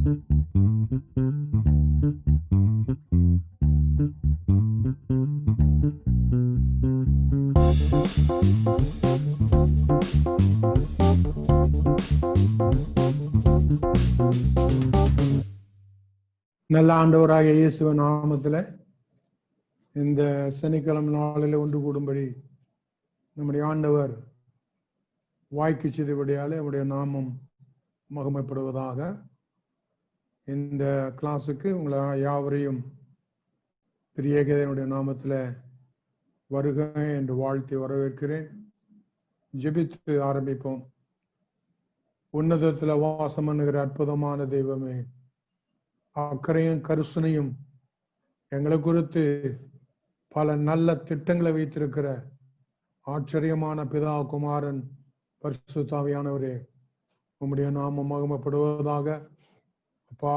நல்ல ஆண்டவராக இயேசுவின் நாமத்தில் இந்த சனிக்கிழமை நாளில் ஒன்று கூடும்படி நம்முடைய ஆண்டவர் வாய்க்கு செய்தபடியாலே அவருடைய நாமம் மகிமைப்படுவதாக. இந்த கிளாஸுக்கு உங்களை யாவரையும் திரியேகனுடைய நாமத்தில் வருக என்று வாழ்த்தி வரவேற்கிறேன். ஜெபித்து ஆரம்பிப்போம். உன்னதத்தில் வாசம் பண்ணுகிற அற்புதமான தெய்வமே, அக்கறையும் கருசனையும் எங்களை குறித்து பல நல்ல திட்டங்களை வைத்திருக்கிற ஆச்சரியமான பிதா, குமாரன், பரிசுத்த ஆவியானவரே, உம்முடைய நாமம் மகிமைப்படுவதாக. அப்பா,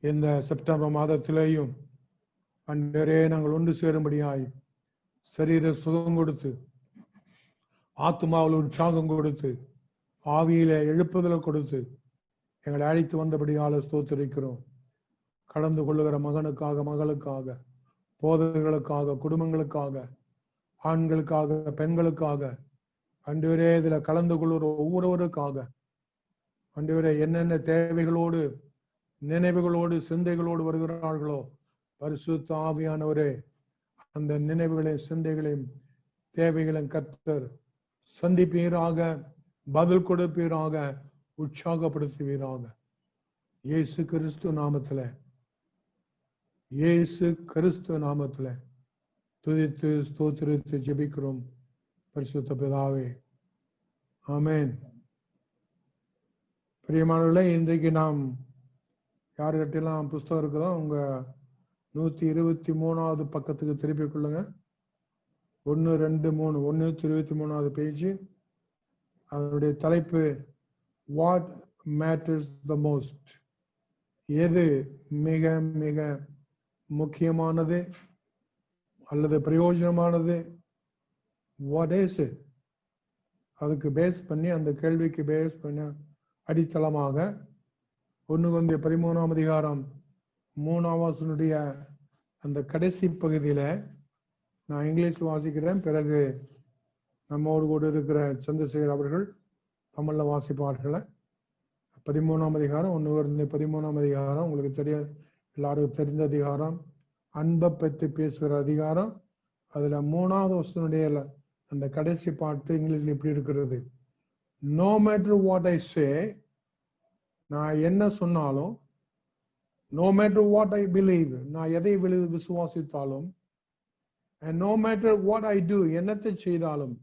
இந்த செப்டம்பர் மாதத்திலேயும் அன்றே நாங்கள் ஒன்று சேரும்படியாய் சரீர சுகம் கொடுத்து, ஆத்மாவில் உற்சாகம் கொடுத்து, ஆவியில எழுப்புதல் கொடுத்து எங்களை அழைத்து வந்தபடியால ஸ்தோத்திரிக்கிறோம். கலந்து கொள்ளுகிற மகனுக்காக, மகளுக்காக, போதகர்களுக்காக, குடும்பங்களுக்காக, ஆண்களுக்காக, பெண்களுக்காக, அன்றுவரே இதுல கலந்து கொள்ளுகிற ஒவ்வொருவருக்காக, அன்றுவரே என்னென்ன தேவைகளோடு, நினைவுகளோடு, சிந்தைகளோடு வருகிறார்களோ, பரிசுத்த ஆவியானவரே, அந்த நினைவுகளையும் சிந்தைகளையும் தேவைகளையும் கர்த்தர் சந்திப்பீராக, பதில் கொடுப்பீராக, உற்சாகப்படுத்துவீராக. இயேசு கிறிஸ்து நாமத்துல, இயேசு கிறிஸ்து நாமத்துல துதித்து ஸ்தோத்திரித்து ஜெபிக்கிறோம் பரிசுத்த பிதாவே, ஆமென். பிரியமானவர்களே, இன்றைக்கு நாம் யாருக்கிட்டெல்லாம் புஸ்தகம் இருக்குதோ உங்க 123வது பக்கத்துக்கு திருப்பிக் கொள்ளுங்க. 123வது பேஜ். அதனுடைய தலைப்பு வாட் மேட்டர்ஸ் த மோஸ்ட். எது மிக மிக முக்கியமானது அல்லது பிரயோஜனமானது? What is it? அதுக்கு பேஸ் பண்ணி, அந்த கேள்விக்கு பேஸ் பண்ண அடித்தளமாக 1 Corinthians 13ஆம் அதிகாரம் 3ஆம் வசனத்துடைய அந்த கடைசி பகுதியில நான் இங்கிலீஷ் வாசிக்கிறேன். பிறகு நம்மோடு கூட இருக்கிற சந்திரசேகர் அவர்கள் தமிழ்ல வாசிப்பார்கள். 13ஆம் அதிகாரம் 1 Corinthians 13ஆம் அதிகாரம் உங்களுக்கு எல்லாருக்கும் தெரிந்த அதிகாரம், அன்பை பற்றி பேசுகிற அதிகாரம். அதுல 3ஆவது வசனத்துடைய அந்த கடைசி பாட்டு இங்கிலீஷ்ல இப்படி இருக்கிறது: no matter what I say, நான் என்ன சொன்னாலும், no matter what I believe, நான் எதை விசுவாசித்தாலும், and no matter what I do, என்னத்தை செய்தாலும்,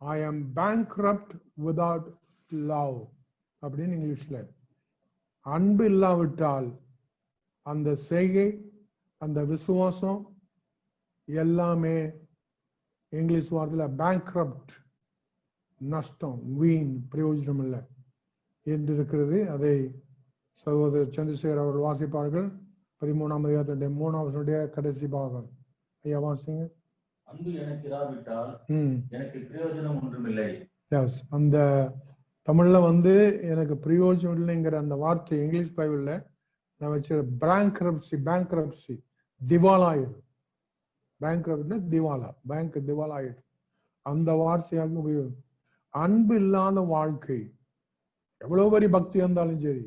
I am bankrupt without love. அப்படின்னு இங்கிலீஷ்ல. அன்பு இல்லாவிட்டால் அந்த செய்கை, அந்த விசுவாசம் எல்லாமே இங்கிலீஷ் வார்த்தையில bankrupt, நஷ்டம், வீண், பிரயோஜனம் இல்லை என்று இருக்கிறது. அதை சகோதரர் சந்திரசேகர் அவர்கள் வாசிப்பார்கள். 13ஆம் அதிகாரத்துடைய 3ஆம் வசனத்துடைய கடைசி பாகம். ஐயா வாசிங்க. அன்பு எனக்கு இராவிட்டால் எனக்கு பிரயோஜனம் ஒன்றுமில்லை. அந்த தமிழ்ல எனக்கு பிரயோஜனம் இல்லைங்கிற அந்த வார்த்தை இங்கிலீஷ் பைபிள்ல நான் வச்ச பேங்க்ரப்சி, திவாலாயிடும். பேங்க்ரப்ட்னா திவாலா, பேங்க் திவாலாயிடும். அந்த வார்த்தையாக உபயோகம். அன்பு இல்லாத வாழ்க்கை, எவ்வளவு பெரிய பக்தி இருந்தாலும் சரி,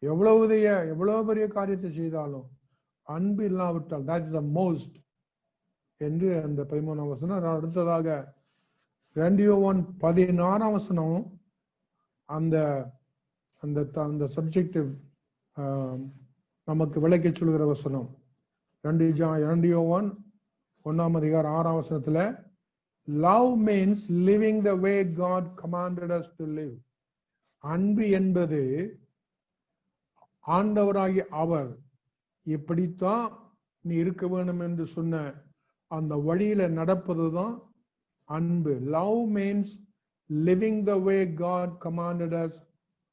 எவ்வளவு பெரிய காரியத்தை செய்தாலும், அன்பு இல்லாவிட்டால் that is the most என்று அந்த 13ஆம் வசனம். அடுத்ததாக 2 John 16ஆம் வசனமும் அந்த அந்த சப்ஜெக்டிவ் நமக்கு விளக்கி சொல்கிற வசனம். 2 John 1ஆம் அதிகாரம் 6ஆம் வசனத்துல, love means living the way God commanded us to live. அன்பு என்பது ஆண்டவராகிய அவர் இப்படித்தான் நீ இருக்க வேண்டும் என்று சொன்ன அந்த வழியில நடப்பதுதான் அன்பு. Love means living the way God commanded us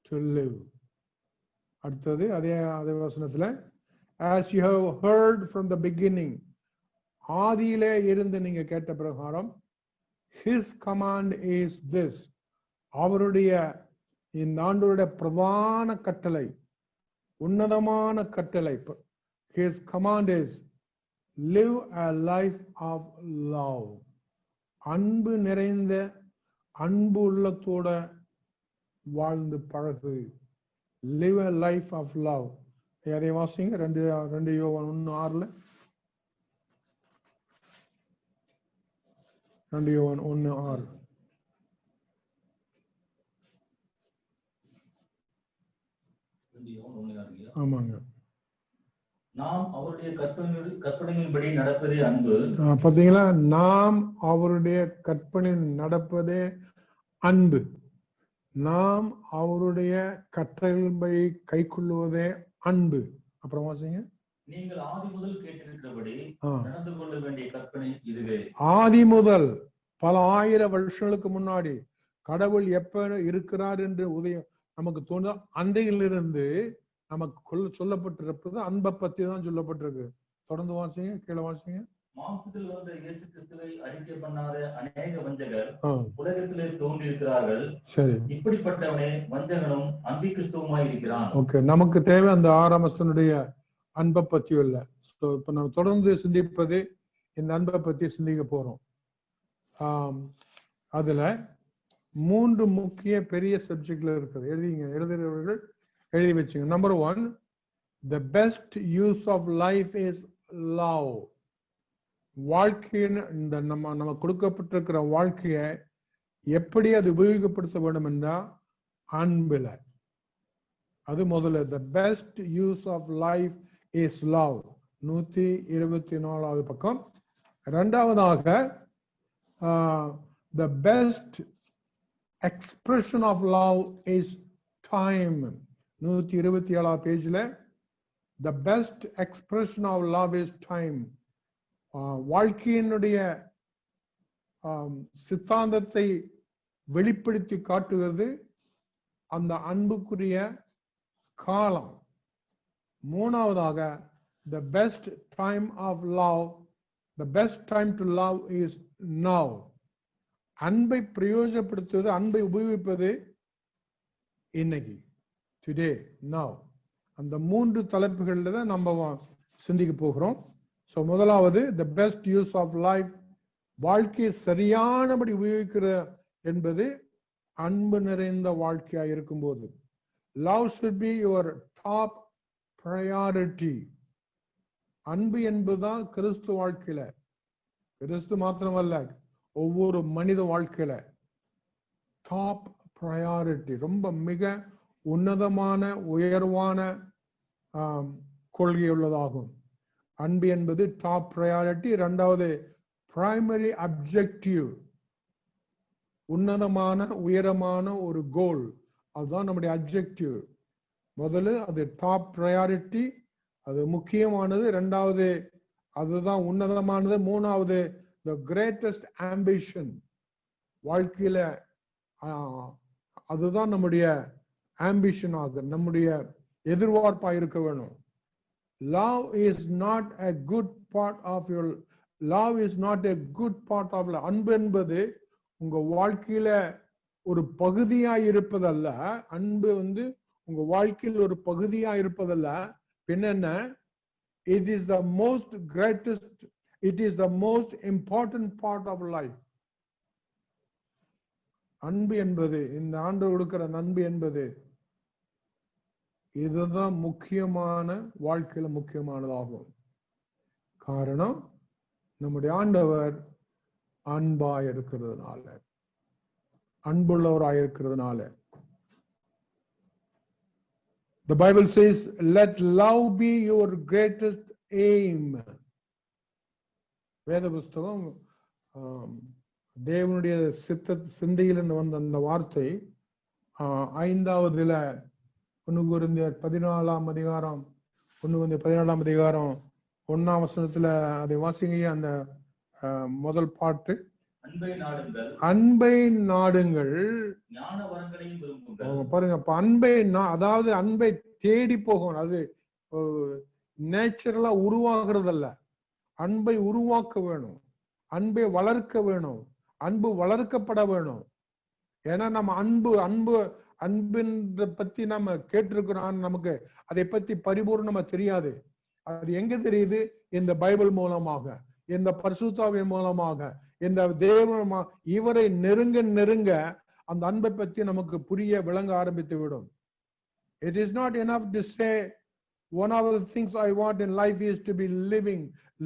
to live. அடுத்தது அதே வசனத்துல, as you have heard from the beginning, ஆதியிலே இருந்து நீங்க கேட்ட பிரகாரம், his command is this, அவருடைய இந்த ஆண்டவருடைய பிரதான கட்டளை, உன்னதமான கட்டளை. His command is live a life of love. அன்பு நிறைந்த அன்பு உள்ளத்தோட வாழ்ந்து பழகு. Live a life of love. யாரை வாசிங்க? 2 யோவான் 1:6. 2 யோவான் 1:6. ஆமாங்க. நாம் அவருடைய கற்பனையின்படி நடப்பதே அன்பு. பாத்தீங்களா? நாம் அவருடைய கற்பனையில் நடப்பதே அன்பு. நாம் அவருடைய கட்டளையின்படி கை கொள்ளுவதே அன்பு. அப்புறம் வாசிங்க. நீங்கள் ஆதி முதல் கேட்டிருக்கிறபடி நடந்து கொள்ள வேண்டிய கற்பனை இதுவே. ஆதி முதல் பல ஆயிரம் வருஷங்களுக்கு முன்னாடி கடவுள் எப்ப இருக்கிறார் என்று நமக்கு தோன்ற அன்றையிலிருந்து நமக்கு சொல்லப்பட்டிருப்பது அன்பை பத்தி தான் சொல்லப்பட்டிருக்கு. தொடர்ந்து வாசிங்க, கீழே வாசிங்க. மாம்சத்தில் வந்த இயேசு கிறிஸ்துவை அறிக்கை பண்ணாத அநேக வஞ்சகர் உலகத்திலே தோன்றியிருக்கிறார்கள். சரி, இப்படிப்பட்டவனே வஞ்சகனும் அந்தி கிறிஸ்துவுமாய் இருக்கிறான். ஓகே, நமக்கு தேவை அந்த 6ஆம் வசனத்துடைய அன்பை பத்தி இல்ல. இப்ப நம்ம தொடர்ந்து சிந்திப்பது இந்த அன்பை பத்தி சிந்திக்க போறோம். அதுல 3 முக்கிய பெரிய சப்ஜெக்ட்ல இருக்குது. எழுதுகிறவர்கள் எழுதி வச்சுங்க. Number 1, the best use of life is love. வாழ்க்கையின் இந்த நம்ம கொடுக்கப்பட்டிருக்கிற வாழ்க்கையை எப்படி அது உபயோகப்படுத்த வேண்டும் என்றா அன்புல. அது முதல்ல. the best use of life is love. 124வது பக்கம். இரண்டாவதாக the best expression of love is time. 127வது பேஜ்ல the best expression of love is time. வாழ்க்கையினுடைய சித்தாந்தத்தை வெளிப்படுத்தி காட்டுவது அந்த அன்புக்குரிய காலம். மூணாவதாக the best time of love, the best time to love is now. அன்பை பிரயோஜனப்படுத்துவது, அன்பை உபயோகிப்பது இன்னைக்கு, டுடே, now. அந்த 3 தலைப்புகள்ல தான் நம்ம சிந்திக்க போகிறோம். ஸோ முதலாவது the best use of life, வாழ்க்கையை சரியானபடி உபயோகிக்கிற என்பது அன்பு நிறைந்த வாழ்க்கையா இருக்கும்போது. love should be your top priority. அன்பு என்பதுதான் கிறிஸ்து வாழ்க்கையில, கிறிஸ்து மாத்திரமல்ல ஒவ்வொரு மனித வாழ்க்கையில டாப் பிரையாரிட்டி, ரொம்ப மிக உன்னதமான உயர்வான கொள்கை உள்ளதாகும். அன்பு என்பது டாப் பிரையாரிட்டி. இரண்டாவது பிரைமரி அப்ஜெக்டிவ், உன்னதமான உயரமான ஒரு கோல், அதுதான் நம்முடைய அப்ஜெக்டிவ். முதல்ல அது டாப் பிரையாரிட்டி, அது முக்கியமானது. இரண்டாவது அதுதான் உன்னதமானது. மூணாவது the greatest ambition, வாழ்க்கையில அதுதான் நம்முடைய ஆம்பிஷன் ஆக, நம்முடைய எதிர்பார்ப்பா இருக்க வேணும். love is not a good part of your love is not a good part of life. அன்பு என்பது உங்க வாழ்க்கையில ஒரு பகுதியா இருப்பதல்ல. அன்பு உங்க வாழ்க்கையில் ஒரு பகுதியா இருப்பதல்ல. பின்ன it is the most greatest, it is the most important part of life. அன்பு என்பது, இந்த ஆண்டு கொடுக்கிற அன்பு என்பது இதுதான் முக்கியமான, வாழ்க்கையில முக்கியமானதாகும். காரணம் நம்முடைய ஆண்டவர் அன்பாய் இருக்கிறதுனால, அன்புள்ளவராய் இருக்கிறதுனால. The Bible says, let love be your greatest aim. வேத புஸ்தகம் தேவனுடைய சிந்தையில் வந்த அந்த வார்த்தை 5வதுல 1 கொரிந்தியர் 14ஆம் அதிகாரம் 1ஆம் வசனத்துல அதை வாசிங்க. அந்த முதல் பாட்டு, அன்பை நாடுங்கள் ஞான வரங்களையும் விரும்புங்கள். பாருங்க, அன்பை, அதாவது அன்பை தேடி போகணும். அது நேச்சுரலா உருவாகிறதல்ல. அன்பை உருவாக்க வேணும், அன்பை வளர்க்க வேணும், அன்பு வளர்க்கப்பட வேணும். ஏன்னா நம்ம அன்புன்ற பத்தி நம்ம கேட்டிருக்கிறோம், நமக்கு அதை பத்தி பரிபூர்ணமா தெரியாது. அது எங்க தெரியுது? இந்த பைபிள் மூலமாக, இந்த பரிசுத்தாவின் மூலமாக, இந்த தேவ இவரை நெருங்க நெருங்க அந்த அன்பை பத்தி நமக்கு புரிய விளங்க ஆரம்பித்து விடும். It is not enough to say one of the things I want in life is to be living,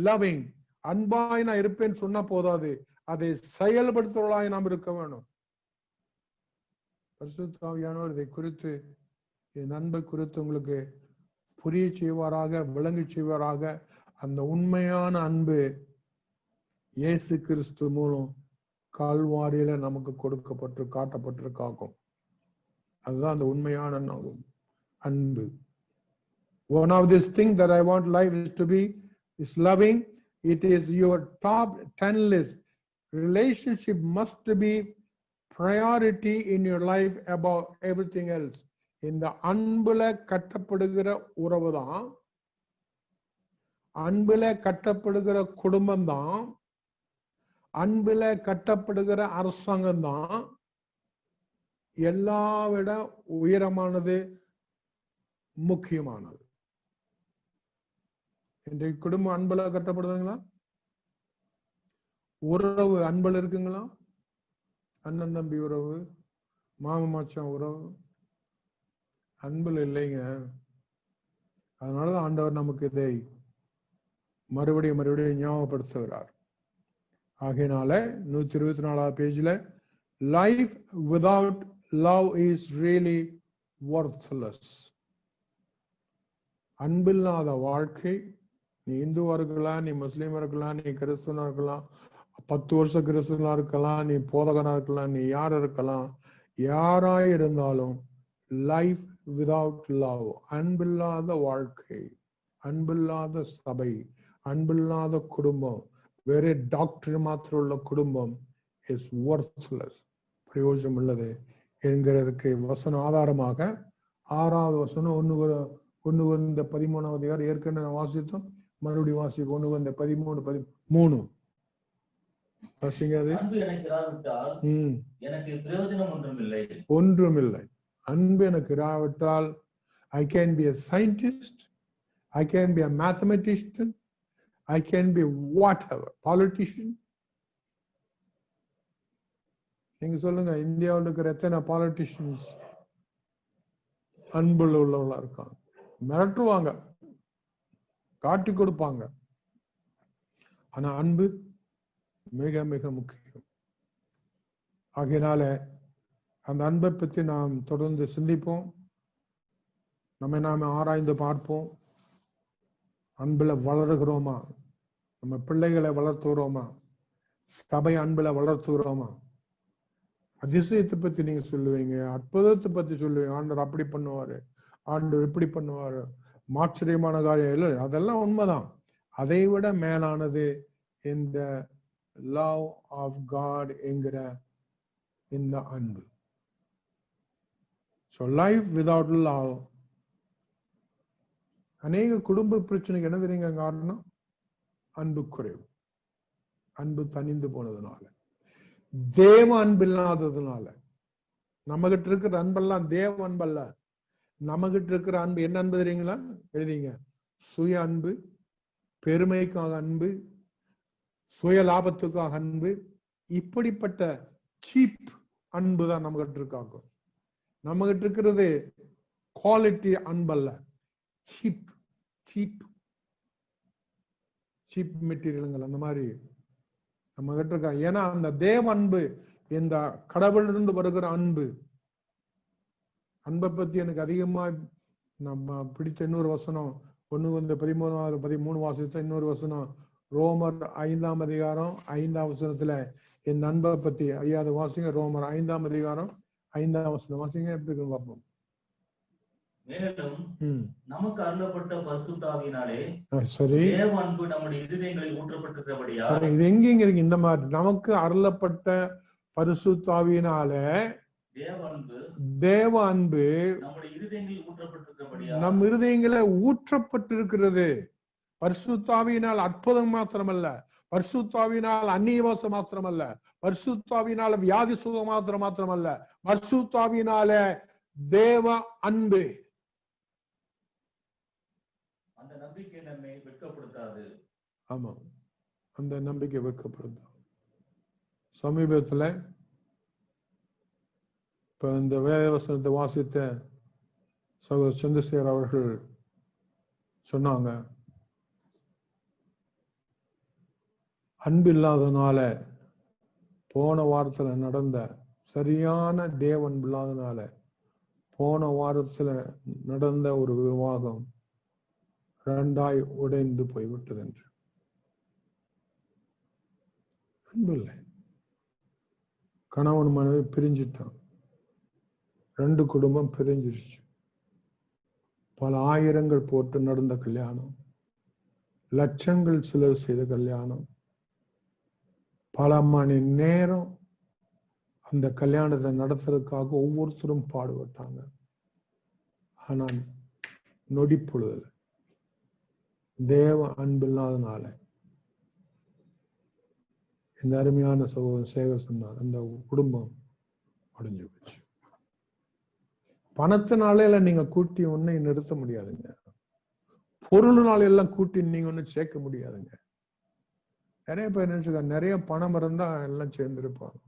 loving. அன்பாய் நான் இருப்பேன் சொன்னா போதாது, அதை செயல்படுத்துவதாய் நாம் இருக்க வேணும். பரிசுத்த ஆவியானவர் இதை குறித்து, என் அன்பை குறித்து உங்களுக்கு புரிய செய்வாராக, விளங்கி செய்வாராக. அந்த உண்மையான அன்பு இயேசு கிறிஸ்து மூலம் கால்வாரியில நமக்கு கொடுக்கப்பட்டு காட்டப்பட்டிருக்காகும். அதுதான் அந்த உண்மையான அன்பு. One of these things that I want life is to be is loving. It is your top 10 list. Relationship must be priority in your life above everything else. இந்த அன்புல கட்டப்படுகிற உறவு தான், அன்புல கட்டப்படுகிற குடும்பம் தான், அன்புல கட்டப்படுகிற அரசாங்கம் தான் எல்லா விட உயரமானது, முக்கியமானது. இன்றைக்கு குடும்பம் அன்புல கட்டப்படுதுங்களா? உறவு அன்புல இருக்குங்களா? அண்ணன் தம்பி உறவு, மாம மச்சான் உறவு அன்புல இல்லைங்க. அதனாலதான் ஆண்டவர் நமக்கு இதை மறுபடியும் ஞாபகப்படுத்துகிறார். ஆகையினால 124 பேஜ்ல life without love is really worthless. அன்பில்லாத வாழ்க்கை, நீ இந்துவா இருக்கலாம், நீ முஸ்லீமா இருக்கலாம், நீ கிறிஸ்துவனா இருக்கலாம், 10 வருஷம் கிறிஸ்துவனா இருக்கலாம், நீ போதகனா இருக்கலாம், நீ யார் இருக்கலாம், யாராய் இருந்தாலும் லைஃப் வித்அவுட் லவ், அன்பில்லாத வாழ்க்கை, அன்பில்லாத சபை, அன்பில்லாத குடும்பம், வேற டாக்டர் மாத்திரம் உள்ள குடும்பம் இஸ் வொர்த்லெஸ், பிரயோஜனம் உள்ளது என்கிறதுக்கு வசனம் ஆதாரமாக 6வது வசனம் 1 Corinthians 13 ஏற்கனவே வாசித்தோம், மறுபடியும் வாசிக்கும். 1 Corinthians 13:13 வாசிங்க. அது எனக்கு பிரயோஜனம் ஒன்றுமில்லை. அன்பு எனக்கு இராவிட்டால் I can be a scientist, I can be a mathematician, I can be whatever, politician. நீங்க சொல்லுங்க, இந்தியாவில் இருக்கிற எத்தனை பாலிட்டிஷியன்ஸ் அன்புள்ள உள்ளவங்களா இருக்காங்க? மிரட்டுவாங்க, காட்டி கொடுப்பாங்க. ஆனா அன்பு மிக மிக முக்கியம். ஆகையினால அந்த அன்பை பற்றி நாம் தொடர்ந்து சிந்திப்போம், நாம ஆராய்ந்து பார்ப்போம். அன்புல வளருகிறோமா? நம்ம பிள்ளைகளை வளர்த்துகிறோமா? சபை அன்புல வளர்த்துகிறோமா? அதிசயத்தை பத்தி நீங்க சொல்லுவீங்க, அற்புதத்தை பத்தி சொல்லுவீங்க, ஆண்டவர் அப்படி பண்ணுவாரு, ஆண்டவர் இப்படி பண்ணுவாரு, ஆச்சரியமான காரியம் இல்லை, அதெல்லாம் உண்மைதான். அதை விட மேலானது இந்த லவ் ஆஃப் காட் என்கிற இந்த அன்பு. So life without love, அநேக குடும்ப பிரச்சனைக்கு என்ன தெரியுங்க காரணம்? அன்பு குறைவு, அன்பு தனிந்து போனதுனால, தேவ அன்பு இல்லாததுனால. நம்ம கிட்ட இருக்கிற அன்பெல்லாம் தேவ அன்பல்ல. நம்ம கிட்ட இருக்கிற அன்பு என்ன அன்பு தெரியுங்களா? எழுதிங்க. சுய அன்பு, பெருமைக்காக அன்பு, சுய லாபத்துக்காக அன்பு, இப்படிப்பட்ட சீப் அன்பு தான் நம்ம கிட்ட இருக்காங்க. நம்ம கிட்ட இருக்கிறது குவாலிட்டி அன்பல்ல, சீப் சீப் சீப் மெட்டீரியலுங்கள் அந்த மாதிரி நம்ம கிட்ட இருக்கா. ஏன்னா அந்த தேவ அன்பு, இந்த கடவுளிலிருந்து வருகிற அன்பு, அன்பை பத்தி எனக்கு அதிகமா நம்ம பிடித்த இன்னொரு வசனம் 1 Corinthians 13 வாசித்த இன்னொரு வசனம், ரோமர் 5ஆம் அதிகாரம் 5ஆம் வசனத்துல இந்த அன்பை பத்தி. ஐயா அதை வாசிங்க. ரோமர் 5ஆம் அதிகாரம் 5ஆம் வசனம் வாசிங்க. எப்படி இருக்குன்னு பார்ப்போம். மேலும் நமக்கு அருளப்பட்ட பரிசுத்த ஆவியினாலே சரி, தேவ அன்பு நம்முடைய இதயங்களில் ஊற்றப்பட்டிருக்கிறபடியா. இது எங்க இருக்கு? இந்த மாதிரி நமக்கு அருளப்பட்ட பரிசுத்த ஆவியினாலே தேவ அன்பு நம்முடைய இதயங்களில் ஊற்றப்பட்டிருக்கிறபடியா, நம் இருதயங்கள ஊற்றப்பட்டிருக்கிறது. பரிசுத்த ஆவியினால் அற்புதம் மாத்திரமல்ல, பரிசுத்த ஆவியினால் அந்நிய பாஷை மாத்திரமல்ல, பரிசுத்த ஆவியினால வியாதி சுகம் மாத்திரமல்ல, பரிசுத்த ஆவியினால தேவ அன்பு. அந்த நம்பிக்கை நம்மை வெட்கப்படுத்தாது. ஆமா, அந்த நம்பிக்கை வெட்கப்படுத்தாது. சமீபத்துல இப்ப இந்த வேதவசனத்தை வாசித்த சகோதரர் சந்திரசேகர் அவர்கள் சொன்னாங்க, அன்பு இல்லாதனால போன வாரத்துல நடந்த சரியான தேவன் இல்லாதனால போன வாரத்துல நடந்த ஒரு விவாகம் 2ஆய் உடைந்து போய்விட்டது என்று. அன்பு இல்லை. கணவன் மனைவி பிரிஞ்சிட்டான், 2 குடும்பம் பிரிஞ்சிருச்சு. பல ஆயிரங்கள் போட்டு நடந்த கல்யாணம், லட்சங்கள் செலவு செய்த கல்யாணம், பல மணி நேரம் அந்த கல்யாணத்தை நடத்துறதுக்காக ஒவ்வொருத்தரும் பாடுபட்டாங்க. ஆனால் நொடி பொழுதுல தேவ அன்பு இல்லாதனால இந்த அருமையான சகோதரன் சேகர் சொன்னார், அந்த குடும்பம் அடைஞ்சு போச்சு. பணத்தினால நீங்க கூட்டி ஒன்னை நிறுத்த முடியாதுங்க. பொருள்னால எல்லாம் கூட்டி நீங்க ஒன்னும் சேர்க்க முடியாதுங்க. நிறைய பேர் நினைச்சுக்க, நிறைய பணம் இருந்தா எல்லாம் சேர்ந்திருப்பாங்க,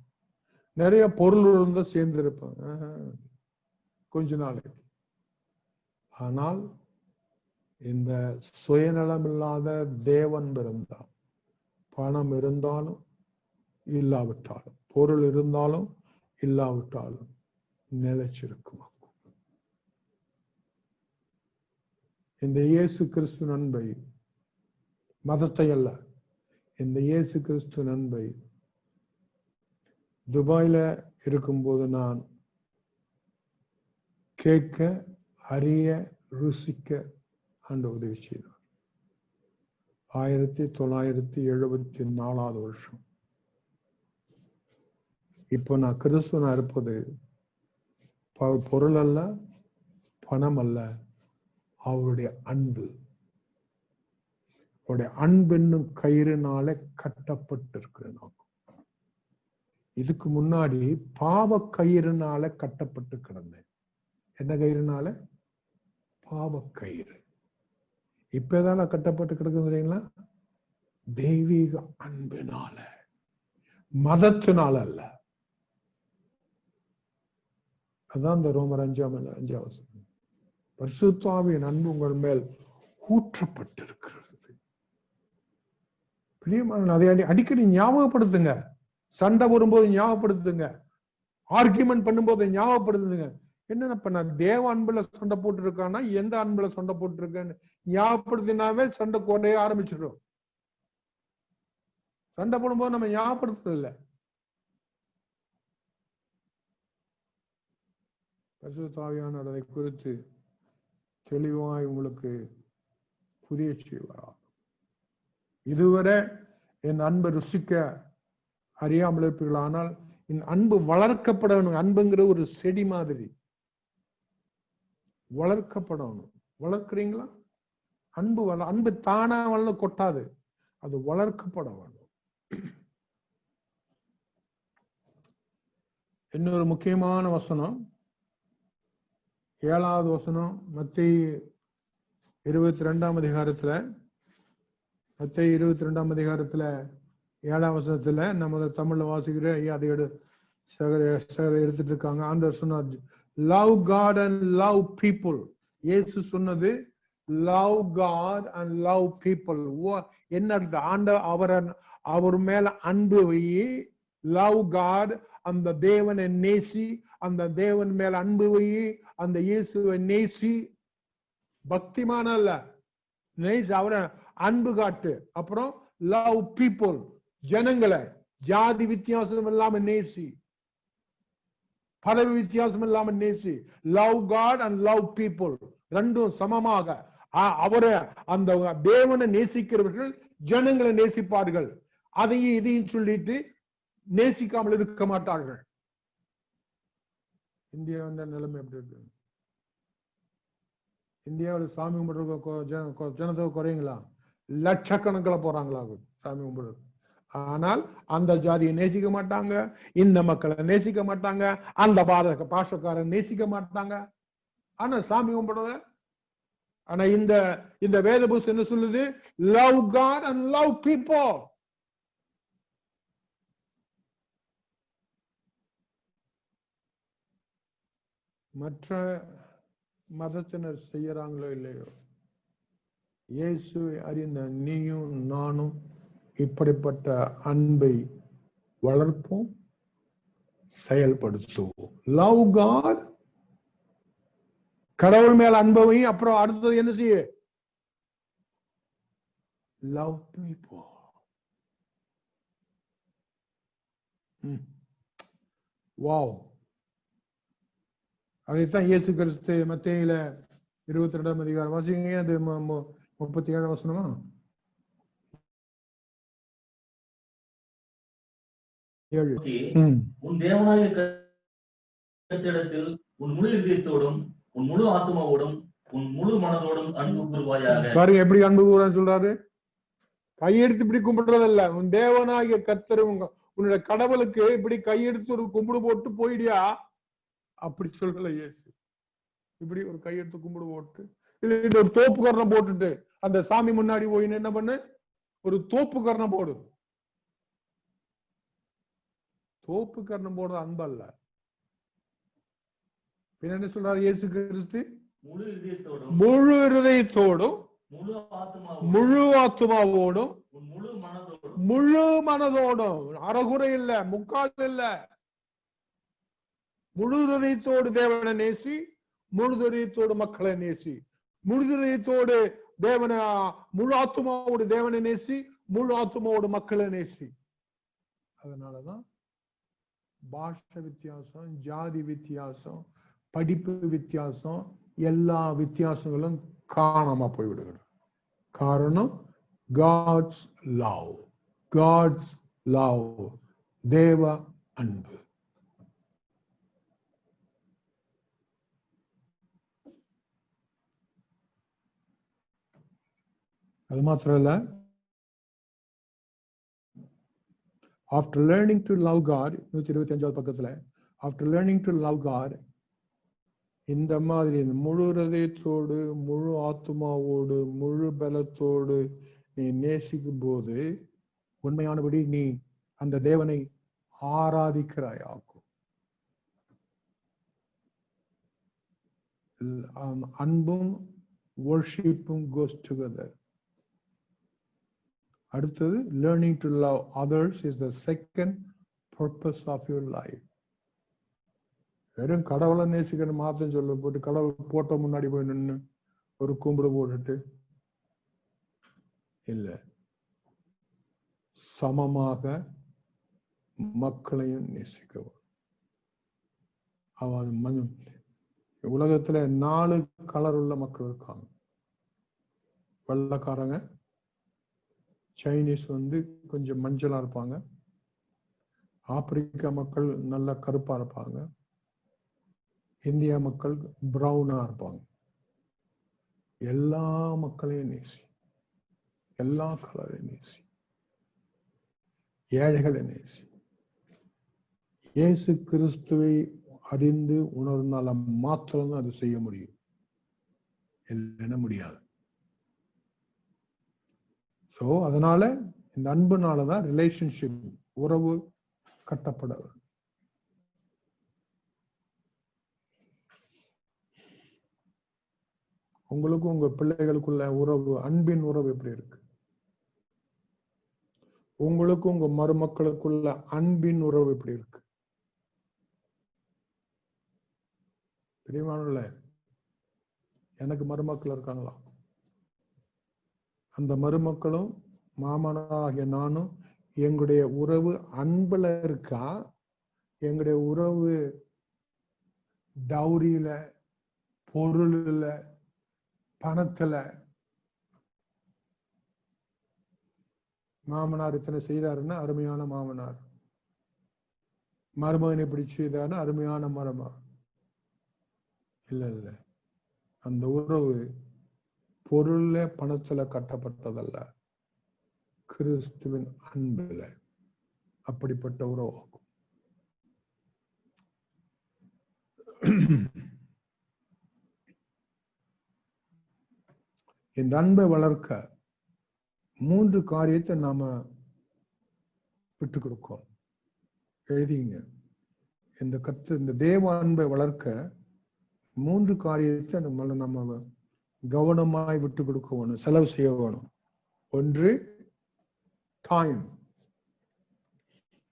நிறைய பொருள் இருந்தா சேர்ந்திருப்பாங்க கொஞ்ச நாளைக்கு. ஆனால் இந்த சுயநலம் இல்லாத தேவன் இருந்தா, பணம் இருந்தாலும் இல்லாவிட்டாலும், பொருள் இருந்தாலும் இல்லாவிட்டாலும் நிலைச்சிருக்குமா. இந்த இயேசு கிறிஸ்து அன்பை, மதத்தை அல்ல, இந்த இயேசு கிறிஸ்து அன்பை துபாயில இருக்கும்போது நான் கேட்க, அறிய, ருசிக்க ஆண்டு உதவி செய்தார். 1974 வருஷம். இப்போ நான் கிறிஸ்துவனா இருப்பது பொருள் அல்ல, பணம் அல்ல, அவருடைய அன்பு. அவருடைய அன்பென்னும் கயிறுனால கட்டப்பட்டிருக்கிறேன். இதுக்கு முன்னாடி பாவ கயிறுனால கட்டப்பட்டு கிடந்தேன். என்ன கயிறுனால? பாவ கயிறு. இப்ப எதால கட்டப்பட்டு கிடக்குறீங்களா? தெய்வீக அன்பினால, மதத்தினால அல்ல. அதான் இந்த ரோமர் 5:5 பரிசுத்த ஆவியின் அன்பு உங்கள் மேல் ஊற்றப்பட்டிருக்கிறது. பிரியமான, அதை அடிக்கடி ஞாபகப்படுத்துங்க. சண்டை வரும்போது ஞாபகப்படுத்துங்க, ஆர்கியூமெண்ட் பண்ணும்போது ஞாபகப்படுத்துங்க. என்னென்ன நான் தேவ அன்புல சண்டை போட்டு இருக்கானா, எந்த அன்புல சண்டை போட்டு இருக்கேன்னு ஞாபகப்படுத்தினாவே சண்டை குறைய ஆரம்பிச்சிடும். சண்டை போடும்போது நம்ம ஞாபகப்படுத்துறது இல்லை. பரிசுத்த ஆவியானவர் அதை குறித்து தெளிவாய் உங்களுக்கு புரிய செய்வார். இதுவரை என் அன்பை ருசிக்க அறியாமல் இருப்பீர்கள். ஆனால் என் அன்பு வளர்க்கப்படணும். அன்புங்கிற ஒரு செடி மாதிரி வளர்க்கப்படணும். வளர்க்கிறீங்களா? அன்பு அன்பு தானா வளர கொட்டாது, அது வளர்க்கப்பட வேண்டும். இன்னொரு முக்கியமான வசனம், 7வது வசனம், மத்தேயு 22ஆம் அதிகாரத்துல, மத்தேயு 22ஆம் அதிகாரத்துல 7ஆம் வசனத்துல, நம்ம தமிழ்ல வாசிக்கிற ஐயா அதை எடுத்துட்டு இருக்காங்க. ஆண்டவர் சொன்னார், love God and love people. இயேசு சொன்னது love God and love people. என்ன அர்த்தம்? அவர் மேல அன்பு வை. லவ் காட், அந்த தேவனை நேசி, அந்த தேவன் மேல அன்பு வை, அந்த இயேசுவை நேசி. பக்திமான அல்ல, நேசி, அவரை அன்பு காட்டு. அப்புறம் லவ் பீப்புள், ஜனங்களை ஜாதி வித்தியாசம் இல்லாம நேசி, பதவி வித்தியாசம் இல்லாம நேசி. Love God and love people, ரெண்டும் சமமாக. அவரை, அந்த தேவனை நேசிக்கிறவர்கள் ஜனங்களை நேசிப்பார்கள். அதையும் இதையும் சொல்லிட்டு நேசிக்காமல் இருக்க மாட்டார்கள். இந்தியாவின் நிலைமை எப்படி இருக்கு? இந்தியாவில் சாமி கும்பிடுற ஜனத்தொகை குறையுங்களா? லட்சக்கணக்கில் போறாங்களா சாமி கும்பிடுறது? ஆனால் அந்த ஜாதியை நேசிக்க மாட்டாங்க, இந்த மக்களை நேசிக்க மாட்டாங்க, அந்த பாஷக்காரன் நேசிக்க மாட்டாங்க. ஆனா சாமி கும்பிடுறத, ஆனா இந்த வேத புஸ்தகம் என்ன சொல்லுது? Love God and love people. மற்ற மதத்தினர் செய்யறாங்களோ இல்லையோ, இயேசுவை அறிந்த நீயும் நானும் இப்படிப்பட்ட அன்பை வளர்ப்போம், செயல்படுத்துவோம். லவ் காட், கடவுள் மேல அன்பவை, அப்புறம் அடுத்தது என்ன செய்ய? Love people. வாவ். அதைத்தான் இயேசு கிறிஸ்து மத்தேயுல 22ஆம் அதிகாரம் வாசிங்க, அது 37 வசனமா? உன் தேவனாகிய கர்த்தரிடத்தில் உன் முழு இதயத்தோடும் உன் முழு ஆத்மாவோடும் உன் முழு மனதோடும் அன்பு கூறுவாயாக. பாருங்க எப்படி அன்பு கூறான்னு சொல்றாரு. கையெடுத்து இப்படி கும்பிடுறதல்ல, உன் தேவனாகிய கர்த்தர் உன்னோட கடவுளுக்கு இப்படி கையெடுத்து ஒரு கும்பிடு போட்டு போயிடியா, அப்படி சொல்லல இயேசு. இப்படி ஒரு கையெடுத்து கும்பிடு போட்டு, இல்ல ஒரு தோப்பு கரணம் போட்டுட்டு அந்த சாமி முன்னாடி போய் என்ன பண்ணு, ஒரு தோப்பு கரணம் போடு. தோப்பு கரணம் போடுறது அன்பல்ல. என்ன சொல்றாரு இயேசு கிறிஸ்து? முழு இருதயத்தோடும் முழு ஆத்மாவோடும் முழு மனதோடும், அறகுறை இல்ல, முக்கால் இல்ல, முழு இதயத்தோடு தேவனை நேசி, முழு இதயத்தோடு மக்களை நேசி, முழு இதயத்தோடு தேவனை, முழு ஆத்மாவோடு தேவனை நேசி, முழு ஆத்மாவோடு மக்களை நேசி. அதனாலதான் பாஷை வித்தியாசம், ஜாதி வித்தியாசம், படிப்பு வித்தியாசம், எல்லா வித்தியாசங்களும் காணாம போய்விடுகிறது. காரணம் God's love. God's love. தேவ அன்பு. அது மாத்திரம் இல்ல, after learning to love God, 125 பக்கத்துல, after learning to love God, இந்த மாதிரி முழு இதயத்தோடு முழு ஆத்மாவோடு முழு பலத்தோடு நீ நேசிக்கும் போது உண்மையானபடி நீ அந்த தேவனை ஆராதிக்கிறாயாக்கும். அன்பும் worshipum goes together. அடுத்தது learning to love others is the second purpose of your life. வெறும் கடவுளை நேசிக்கணும் மாத்தம் சொல்ல போட்டு கடவுள் போட்ட முன்னாடி போய் நின்று ஒரு கும்பிடு போட்டுட்டு இல்ல, சமமாக மக்களையும் நேசிக்கவும். அவன் உலகத்துல 4 கலர் உள்ள மக்கள் இருக்காங்க. வெள்ளைக்காரங்க, சைனீஸ் கொஞ்சம் மஞ்சளா இருப்பாங்க, ஆப்பிரிக்கா மக்கள் நல்ல கருப்பா இருப்பாங்க, இந்தியா மக்கள் பிரவுனா இருப்பாங்க. எல்லா மக்களையும் நேசி, எல்லா கலரையும் நேசி, ஏழைகளை நேசி. இயேசு கிறிஸ்துவை அறிந்து உணர்ந்தால மாத்திரம்தான் அது செய்ய முடியும், இல்லைன்னா முடியாது. சோ அதனால இந்த அன்புனாலதான் ரிலேஷன்ஷிப், உறவு கட்டப்பட. உங்களுக்கும் உங்க பிள்ளைகளுக்குள்ள உறவு, அன்பின் உறவு எப்படி இருக்கு? உங்களுக்கும் உங்க மருமக்களுக்குள்ள அன்பின் உறவு எப்படி இருக்கு? பிரியமானவர்களே, எனக்கு மருமக்கள் இருக்காங்களா? அந்த மருமக்களும் மாமனாகிய நானும் எங்களுடைய உறவு அன்புல இருக்கா? எங்களுடைய உறவு டௌரியில, பொருள்ல, பணத்துல? மாமனார் இத்தனை செய்தாருன்னா அருமையான மாமனார், மருமகன் இப்படி செய்தாருன்னா அருமையான மருமகன். இல்ல இல்ல, அந்த உறவு பொருள்ல பணத்துல கட்டப்பட்டதல்ல, கிறிஸ்துவின் அன்புல. அப்படிப்பட்ட உறவாகும். இந்த அன்பை வளர்க்க 3 காரியத்தை நாம விட்டு கொடுக்கோம். எழுதிங்க. இந்த தேவ அன்பை வளர்க்க 3 காரியத்தை நம்ம கவனமாய் விட்டு கொடுக்க வேணும், செலவு செய்ய வேணும். 1, டைம்.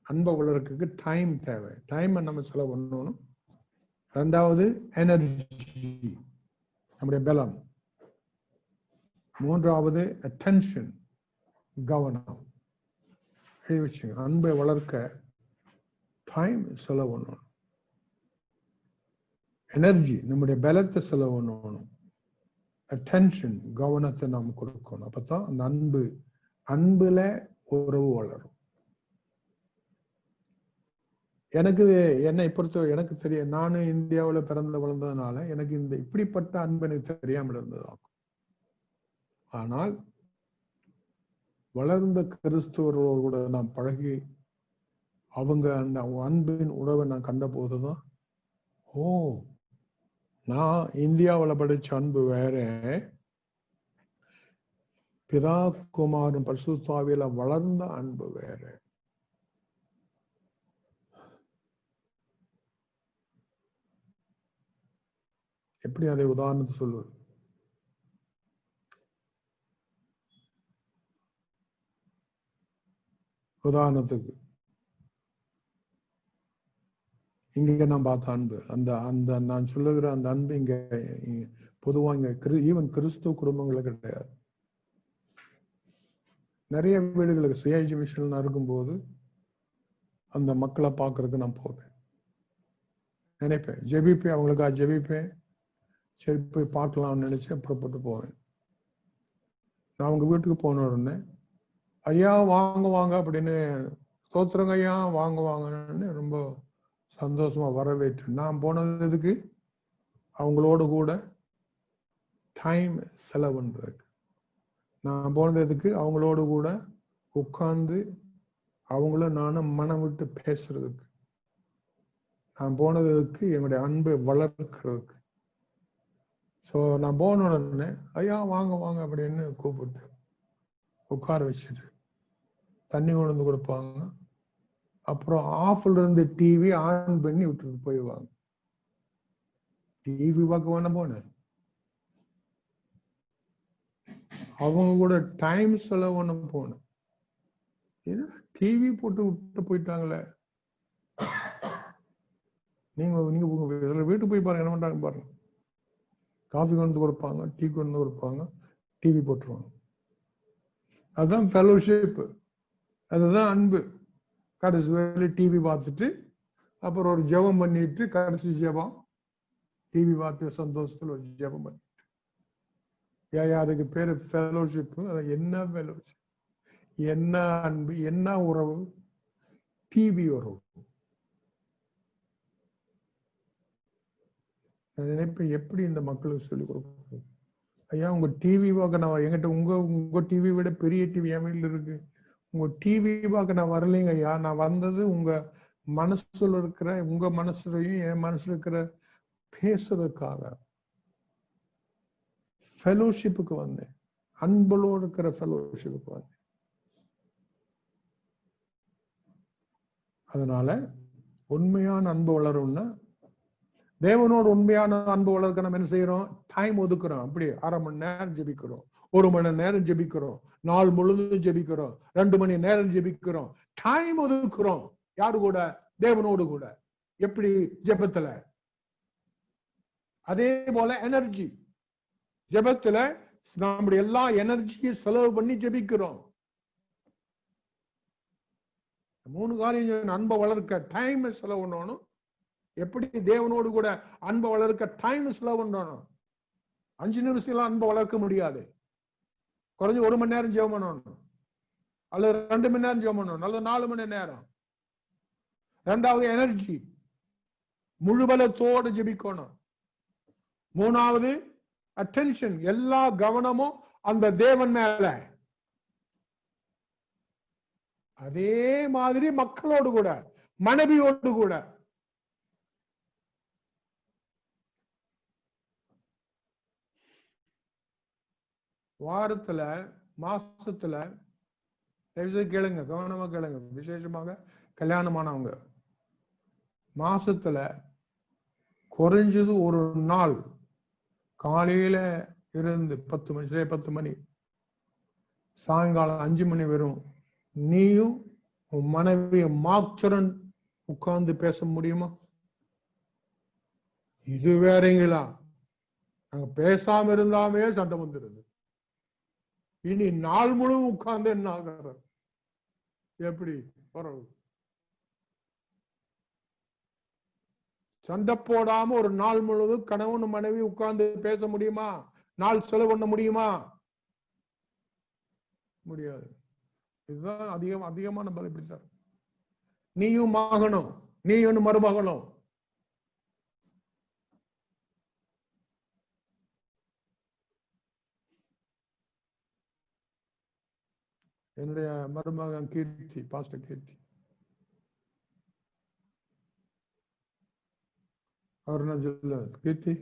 அன்பை வளர்க்க டைம் தேவை. டைம் நம்ம செலவு பண்ணணும். 2வது எனர்ஜி, நம்முடைய பலம். 3வது அட்டென்ஷன், கவனம். அன்பை வளர்க்க டைம் செலவு பண்ணணும். எனர்ஜி, நம்முடைய பலத்தை செலவு பண்ணணும். அட்டென்ஷன், கவனத்தை நாம் கொடுக்கணும். அப்பதான் அந்த அன்புல உறவு வளரும். என்னை பொறுத்த எனக்கு தெரியும், நானும் இந்தியாவில் பிறந்து வளர்ந்ததுனால எனக்கு இந்த இப்படிப்பட்ட அன்பு எனக்கு தெரியாமல் இருந்ததாகும். ஆனால் வளர்ந்த கிறிஸ்துவர்களோடு கூட நான் பழகி அவங்க அந்த அன்பின் உறவை நான் கண்ட போதுதான், ஓ, நான் இந்தியாவில் படிச்ச அன்பு வேற, பிதா குமாரன் பரிசுத்த ஆவியில வளர்ந்த அன்பு வேற. எப்படி அதை உதாரணத்தை சொல்லுவது? உதாரணத்துக்கு இங்க நான் பார்த்த அன்பு, அந்த நான் சொல்லுகிற அந்த அன்பு இங்க பொதுவா இங்க ஈவன் கிறிஸ்துவ குடும்பங்களுக்கு கிடையாது. நிறைய வீடுகளுக்கு சிஐஜி மிஷன் இருக்கும்போது அந்த மக்களை பார்க்கறதுக்கு நான் போவேன், நினைப்பேன், ஜெபிப்பேன், அவங்களுக்காக ஜெபிப்பேன், சரி போய் பார்க்கலாம்னு நினைச்சு புறப்பட்டு போவேன். நான் அவங்க வீட்டுக்கு போன உடனே, ஐயா வாங்க வாங்க அப்படின்னு, ஸ்தோத்திரங்க ஐயா வாங்க வாங்கன்னு ரொம்ப சந்தோஷமா வரவேற்று, நான் போனதுக்கு அவங்களோட கூட டைம் செலவு பண்றதுக்கு, நான் போனதுக்கு அவங்களோடு கூட உட்கார்ந்து அவங்கள நானும் மனம் விட்டு பேசுறதுக்கு, நான் போனதுக்கு என்னுடைய அன்பை வளர்க்கிறதுக்கு. ஸோ நான் போன உடனே ஐயா வாங்க வாங்க அப்படின்னு கூப்பிட்டு உட்கார வச்சுட்டு தண்ணி கொண்டு வந்து கொடுப்பாங்க. அப்புறம் ஆஃப்ல இருந்து டிவி ஆன் பண்ணி விட்டுட்டு போயிடுவாங்க. டிவி பார்க்க வேணா போனேன், அவங்க கூட டைம் செலவு பண்ண போனேன். டிவி போட்டு விட்டு போயிட்டாங்களே, நீங்க வீட்டுக்கு போய் பாருங்க என்ன பண்றாங்க பாருங்க. காஃபி கொண்டு கொடுப்பாங்க, டீ கொண்டு கொடுப்பாங்க, டிவி போட்டுருவாங்க. அதுதான் ஃபெலோஷிப், அதுதான் அன்பு. கடைசி வேலை டிவி பார்த்துட்டு அப்புறம் ஒரு ஜெபம் பண்ணிட்டு, கடைசி ஜெபம் டிவி பார்த்து சந்தோஷத்துல ஒரு ஜெபம் பண்ணிட்டு, அதுக்கு பேரு ஃபெலோஷிப். அது என்ன ஃபெலோஷிப், என்ன அன்பு, என்ன உறவு? டிவி உறவு. நினைப்பேன் எப்படி இந்த மக்களுக்கு சொல்லிக் கொடுக்க, ஐயா உங்க டிவி பார்க்க நான் என்கிட்ட உங்க டிவி விட பெரிய டிவி என் வீட்டுல இருக்கு, உங்க டிவி பார்க்க நான் வரலைங்க ஐயா, நான் வந்தது உங்க மனசுல இருக்கிற, உங்க மனசுலையும் என் மனசுல இருக்கிற பேசுறதுக்காக, ஃபெலோஷிப்புக்கு வந்தேன், அன்புலோடு இருக்கிற ஃபெலோஷிப்புக்கு வந்தேன். அதனால உண்மையான அன்பு வளரும்னா, தேவனோடு உண்மையான அன்பு வளர்க்க நம்ம என்ன செய்யறோம்? டைம் ஒதுக்குறோம். அப்படி 1/2 மணி நேரம் ஜெபிக்கிறோம், 1 மணி நேரம் ஜெபிக்கிறோம், நாள் முழுவதும் ஜெபிக்கிறோம், 2 மணி நேரம் ஜெபிக்கிறோம். டைம் ஒதுக்குறோம். யாரு கூட? தேவனோடு கூட. எப்படி? ஜெபத்துல. அதே போல எனர்ஜி, ஜெபத்துல நம்முடைய எல்லா எனர்ஜியும் செலவு பண்ணி ஜெபிக்கிறோம். 3 காரியம் அன்பை வளர்க்க டைம் செலவு பண்ணணும். எப்படி தேவனோடு கூட அன்பை வளர்க்க டைம் செலவு பண்ணணும். 5 நிமிஷத்துல அன்பை வளர்க்க முடியாது. குறைஞ்ச 1 மணி நேரம் ஜெபம் பண்ணணும், அல்லது 2 மணி நேரம் ஜெபம் பண்ணணும், அல்லது 4 மணி நேரம். 2வது எனர்ஜி, முழுபலத்தோடு ஜெபிக்கணும். 3வது அட்டென்ஷன், எல்லா கவனமும் அந்த தேவன் மேல. அதே மாதிரி மக்களோடு கூட, மனைவியோடு கூட. வாரத்துல மாசத்துல கேளுங்க, கவனமா கேளுங்க, விசேஷமாக கல்யாணமானவங்க மாசத்துல குறைஞ்சது ஒரு நாள் காலையில இருந்து 10 மணி சாயங்காலம் 5 மணி வரும் நீயும் உன் மனைவிய மாத்திரம் உட்கார்ந்து பேச முடியுமா? இது வேறங்களா? நாங்க பேசாம இருந்தாமே சண்டை வந்துருது. இனி நாள் முழுவதும் உட்கார்ந்து என்ன ஆகிறது? எப்படி பரவு? சண்டை போடாம ஒரு நாள் முழுவதும் கணவன் மனைவி உட்கார்ந்து பேச முடியுமா? நாள் செலவு பண்ண முடியுமா? முடியாது. இதுதான் அதிகமான பலம். இப்படித்தான் நீயும் மகனும், நீயும் மருமகனும். என்னுடைய மருமகன் கீர்த்தி, பாஸ்டர் கீர்த்தி, அவர் என்ன சொல்ல, கீர்த்தி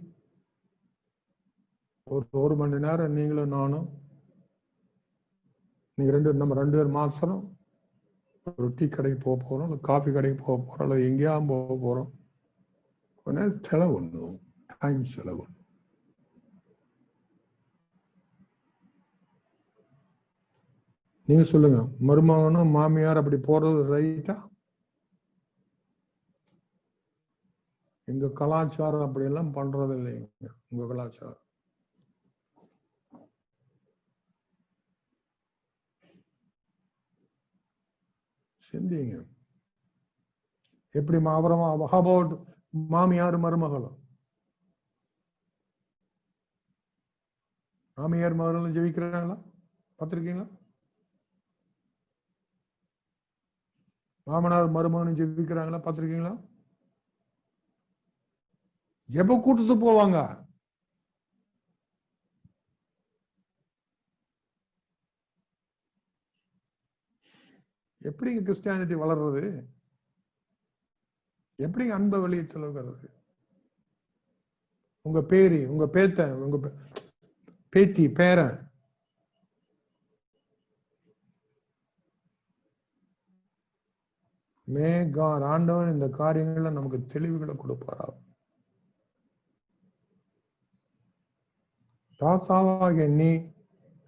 ஒரு மணி நேரம் நீங்களும் நானும், நீங்க நம்ம 2 பேர் மாத்திரம் ஒரு டீ கடைக்கு போக போறோம், இல்லை காஃபி கடைக்கு போக போறோம், இல்லை எங்கேயாவது போக போறோம். கொஞ்ச நேரம் செலவு பண்ணும், டைம் செலவு. நீங்க சொல்லுங்க, மருமகனும் மாமியார் அப்படி போறது ரைட்டா? எங்க கலாச்சாரம் அப்படி எல்லாம் பண்றது இல்லைங்க. உங்க கலாச்சாரம் சிந்திங்க. எப்படி மாமியார் மருமகளும், மாமியார் மருமகளும் ஜெயிக்கிறாங்களா? பார்த்திருக்கீங்களா? மாமனார் மருமகனும் ஜெயிக்கிறாங்களா? பார்த்திருக்கீங்களா? ஜெப கூட்டத்துக்கு போவாங்க. எப்படிங்க கிறிஸ்டியானிட்டி வளர்றது? எப்படிங்க அன்பை வெளியே சொல்லுகிறது? உங்க பேரு, உங்க பேத்த, உங்க பேத்தி, பேரன் ஆண்டவன் இந்த காரியங்களை நமக்கு தெளிவுகளை கொடுப்பாரா? தாத்தாவாக நீ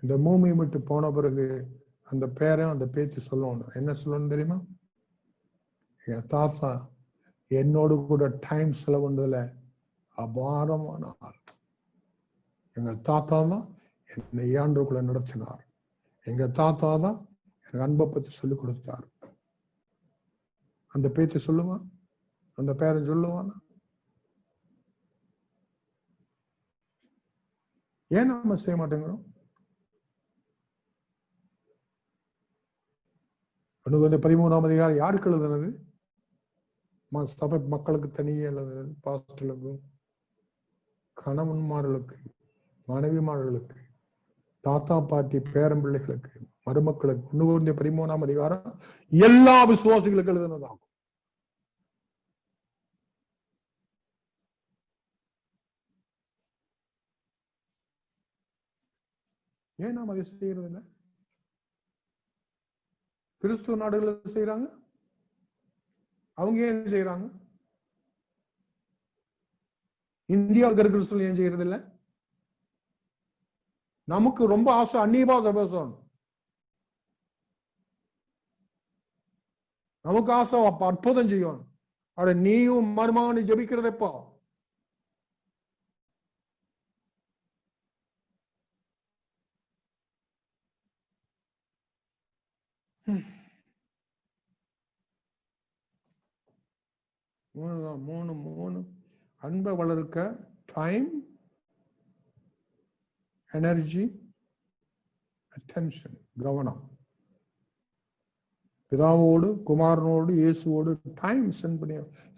இந்த பூமியை விட்டு போன பிறகு அந்த பேரன் அந்த பேத்தி சொல்லணும். என்ன சொல்லணும் தெரியுமா? என் தாத்தா என்னோடு கூட டைம் செலவுன்றதுல அபாரமான ஆள். எங்க தாத்தா தான் என்னை ஆண்டுக்குள்ள நடத்தினார். எங்க தாத்தா தான் எனக்கு அன்பை பத்தி சொல்லிக் கொடுத்தார். அந்த பேத்தி சொல்லுவான், அந்த பேரன் சொல்லுவான். ஏன் நம்ம செய்ய மாட்டேங்கிறோம்? அந்த 13ஆம் அதிகாரம் யாருக்கு எழுதுனது? சபை மக்களுக்கு தனியே எழுதுனது. பாஸ்டர்களுக்கும், கணவன்மார்களுக்கு, மனைவிமார்களுக்கு, தாத்தா பாட்டி பேரம்பிள்ளைகளுக்கு, மருமக்களுக்கு. 13ஆம் அதிகாரம் எல்லா விசுவாசிகளுக்கு எழுதுனதாகும். ஏன் நாம் அதை செய்யறது இல்லை? கிறிஸ்துவ நாடுகள் செய்யறாங்க, அவங்க ஏன் செய்யறாங்க? இந்தியாவுக்கு கிறிஸ்துவ ஏன் செய்யறது இல்லை? நமக்கு ரொம்ப ஆசை அந்நிய பாஷை பேசணும். நமக்கு ஆசை அற்புதம் செய்யணும். அட நீயும் மருமகனை ஜெபிக்கிறது எப்போ? மூணு அன்பை வளர்க்க டைம், எனர்ஜி, அட்டென்ஷன், கவனம். பிதாவோடு, குமாரனோடு, இயேசுவோடு டைம்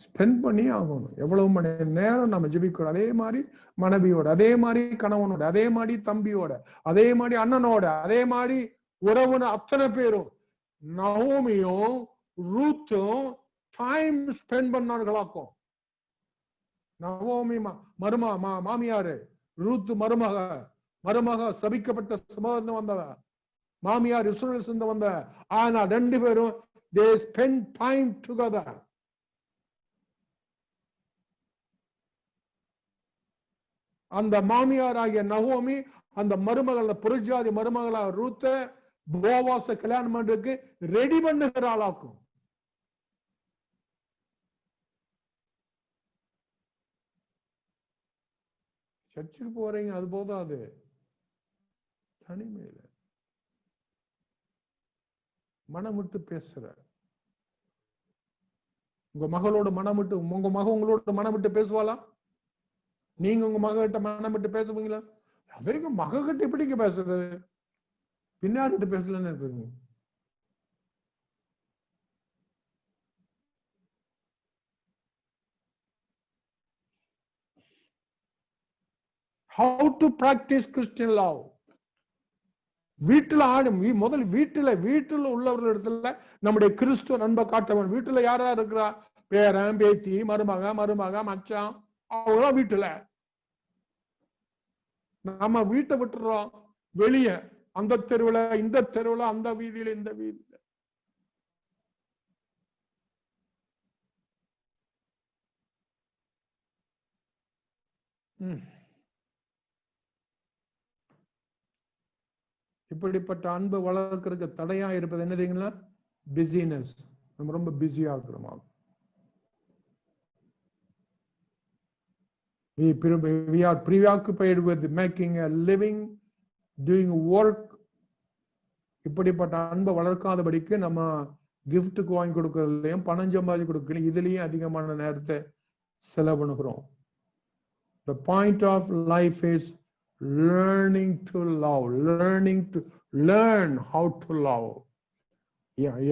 ஸ்பெண்ட் பண்ணி ஆகணும். எவ்வளவு மணி நேரம் நம்ம ஜெபிக்கிறோம், அதே மாதிரி மனைவியோட, அதே மாதிரி கணவனோட, அதே மாதிரி தம்பியோட, அதே மாதிரி அண்ணனோட, அதே மாதிரி உறவுன அத்தனை பேரும் நவோமியும் ரூத்தும் டைம் ஸ்பெண்ட் பண்ணார்களாக்கும். நவோமி மாமியாரு, ரூத் மருமக சபிக்கப்பட்ட சமூகம் வந்தவ, மாமியார் இஸ்ரவேல் சேர்ந்து வந்த. ஆனா ரெண்டு பேரும் they spend time together. அந்த மாமியார் ஆகிய நவோமி அந்த மருமகள புறஜாதி மருமகளா ரூத்த போவாச கல்யாணம் பண்றதுக்கு ரெடி பண்ணுகிறாளாக்கும். சர்ச்சுக்கு போறீங்க, அது போதாது. தனிமையில மனம் விட்டு பேசுற உங்க மகளோட மனம் விட்டு, உங்க மக உங்களோட மனம் விட்டு பேசுவாளா? நீங்க உங்க மகிட்ட மனம் விட்டு பேசுவீங்களா? அதே மக கிட்ட எப்படிங்க பேசுறது? பின்னாடி பேசலன்னு இருக்குங்க. How to practice Christian love? வீட்டுல முதல் வீட்டுல உள்ளவர்கள் இடத்துல நம்முடைய கிறிஸ்துவ நண்பை காட்டவன். வீட்டுல யாரா இருக்கிறா? பேரன், பேத்தி, மருமக, மச்சான், அவங்கதான் வீட்டுல. நம்ம வீட்டை விட்டுறோம் வெளிய, அந்த தெருவுல, இந்த தெருவுல, அந்த வீதியில, இந்த வீதியில. இப்படிப்பட்ட அன்பு வளர்க்கறதுக்கு தடையா இருப்பது என்னதுங்களா? பிஸினஸ். நம்ம ரொம்ப பிஸியா இருக்கிறோமா? We are preoccupied with making a living, doing work. இப்படிப்பட்ட அன்பை வளர்க்காதபடிக்கு நம்ம கிஃப்ட்டுக்கு வாங்கி கொடுக்கறதுலயும் பணம் சம்பாதி கொடுக்கலையும் இதுலயும் அதிகமான நேரத்தை செலவு பண்ணுகிறோம். The point of life is learning to love, learn how to love.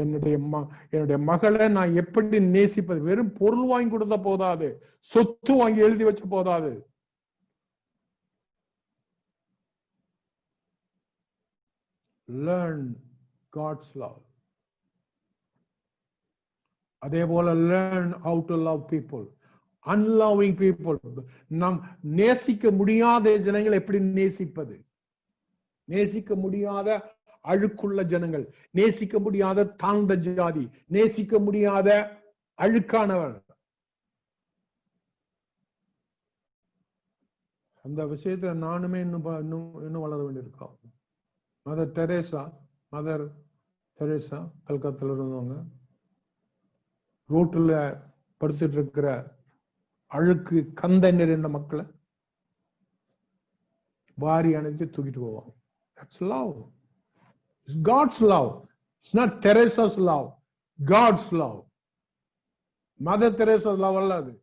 என்னுடைய மகளை நான் எப்படி நேசிப்பது? வெறும் பொருள் வாங்கி கொடுத்த போதாது, சொத்து வாங்கி எழுதி வச்ச போதாது. Learn God's love. அதே போல learn how to love people. Unloving people, நாம் நேசிக்க முடியாத ஜனங்களை எப்படி நேசிப்பது? நேசிக்க முடியாத அழுக்குள்ள ஜனங்கள், நேசிக்க முடியாத தாழ்ந்த ஜாதி, நேசிக்க முடியாத அழுக்கானவர். அந்த விஷயத்துல நானுமே இன்னும் வளர வேண்டியிருக்கோம். மதர் தெரேசா கல்கத்தால இருந்தவங்க, ரோட்டுல படுத்துட்டு இருக்கிற அழுக்கு கந்த நிறைந்த மக்களை வாரி அணைத்து தூக்கிட்டு போவாங்க. That's love. It's God's love. It's not Teresa's love. God's love. Mother Teresa's love அல்ல அது.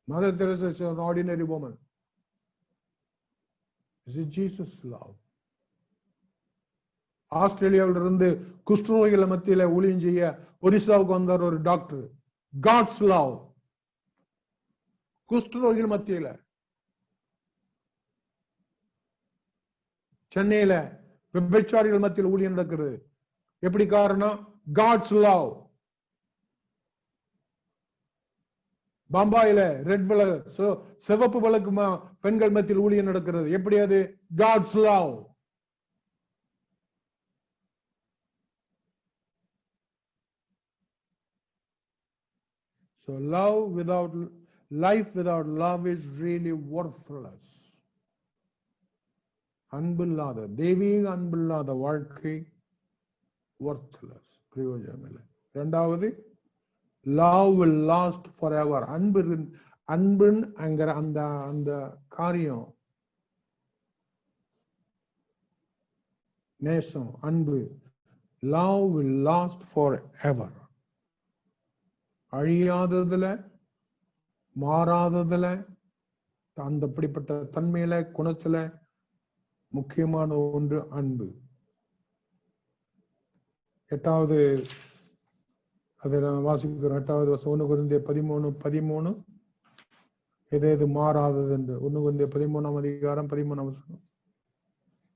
Mother Teresa is an ordinary woman. This is Jesus' love. ஆஸ்திரேலியாவில் இருந்து குஷ்டரோகிகள மத்தியில ஊழியம் செய்ய ஒரிசாவுக்கு வந்தார் ஒரு டாக்டர். God's love. குஷ்டரோகிகள் மத்தியில. சென்னையில விபச்சாரிகள் மத்தியில் ஊழியம் நடக்கிறது. எப்படி காரணம்? God's love. பம்பாயில ரெட் விளக்கு, சிவப்பு விளக்கு பெண்கள் மத்தியில் ஊழியம் நடக்கிறது. எப்படி அது? God's love. So life without love is really worthless. அன்பில்லாத, தெய்வீக அன்பில்லாத வாழ்க்கை worthless, பிரயோஜனம் இல்லை. இரண்டாவது, love will last forever. அன்பின் அந்த காரியம், நேசம், அன்பு, love will last forever. அழியாததுல, மாறாததுல, அந்த அப்படிப்பட்ட தன்மையில, குணத்துல முக்கியமான ஒன்று அன்பு. எட்டாவது அதை நான் வாசிக்கிறோம். 8வது வருஷம் 1 கொரிந்தியர் 13 எது மாறாதது என்று. 1 கொரிந்தியர் 13ஆம் அதிகாரம் 13ஆம் வசனம்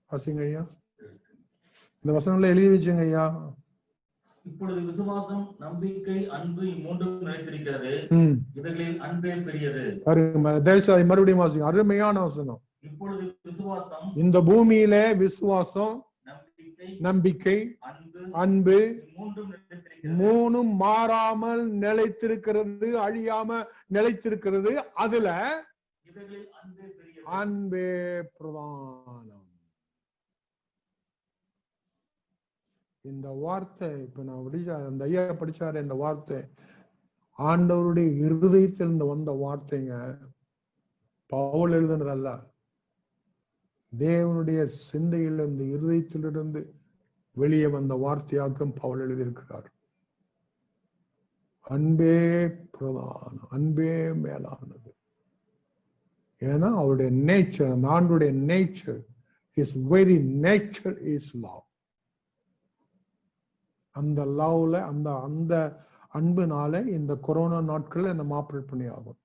வாசிங்க ஐயா. இந்த வசனங்களை எழுதி வச்சுங்க ஐயா. இப்பொழுது விசுவாசம், நம்பிக்கை, அன்பு இம்மூன்றும் நிலைத்திருக்கிறது. இவைகளில் அன்பே பெரியது. மறுபடியும் வாசிங்க. அருமையான வசனம். இப்பொழுது விசுவாசம், இந்த பூமியில விசுவாசம், நம்பிக்கை, அன்பு மூணும் மாறாமல் நிலைத்திருக்கிறது, அழியாம நிலைத்திருக்கிறது. அதுல அன்பே பிரதானம். இந்த வார்த்தை இப்ப நான் அந்த ஐயா படிச்சாரு, இந்த வார்த்தை ஆண்டவருடைய இருதயத்திலிருந்து வந்த வார்த்தைங்க. பவுல் எழுதுனதல்ல, தேவனுடைய சிந்தையிலிருந்து, இருதயத்திலிருந்து வெளியே வந்த வார்த்தையாக்கம் பவுல் எழுதியிருக்கிறார். அன்பே பிரதானம், அன்பே மேலானது. ஏன்னா அவருடைய நேச்சர், அந்த ஆண்டுடைய nature, his very nature is love. அந்த லவ்ல, அந்த அந்த அன்புனால இந்த கொரோனா நாட்கள்ல நம்ம ஆப்ரேட் பண்ணி ஆகும்.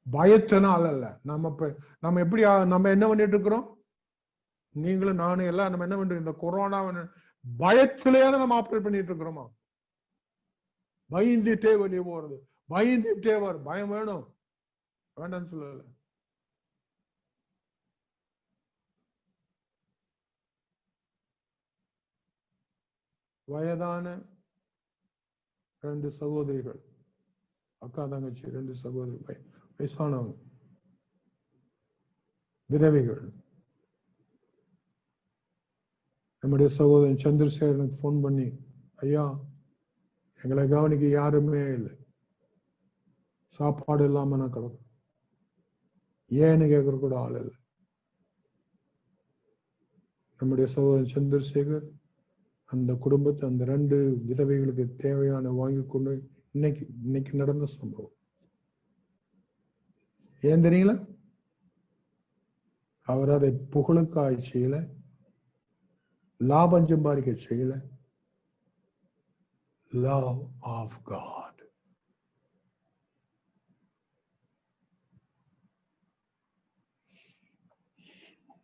பயத்தினால அல்ல. நம்ம எப்படி நம்ம என்ன பண்ணிட்டு இருக்கிறோம், நீங்களும் நானும் எல்லாம் நம்ம என்ன பண்றோம், இந்த கொரோனா பயத்திலேயே நம்ம ஆப்ரேட் பண்ணிட்டு இருக்கிறோமா? பயந்துட்டே வெளியே போறது, பயந்துட்டே வரும். பயம் வேணும், வேண்டாம்னு சொல்லல. வயதான 2 சகோதரிகள், அக்கா தங்கச்சி 2 சகோதரி, வயசானவங்க, விதவைகள். நம்முடைய சகோதரன் சந்திரசேகரனுக்கு போன் பண்ணி, ஐயா எங்களை கவனிக்க யாருமே இல்லை, சாப்பாடு இல்லாம நான் கிடக்கும், ஏன்னு கேட்கற கூட ஆள் இல்லை. நம்முடைய சகோதரன் சந்திரசேகர் அந்த குடும்பத்தை, அந்த 2 விதவைகளுக்கு தேவையான வாங்கி கொண்டு இன்னைக்கு நடந்த சம்பவம். ஏன் தெரியுங்களா? அவர் அதை புகழுக்காய் செய்யல, லாபம் சம்பாதிக்க செய்யல. Love of God.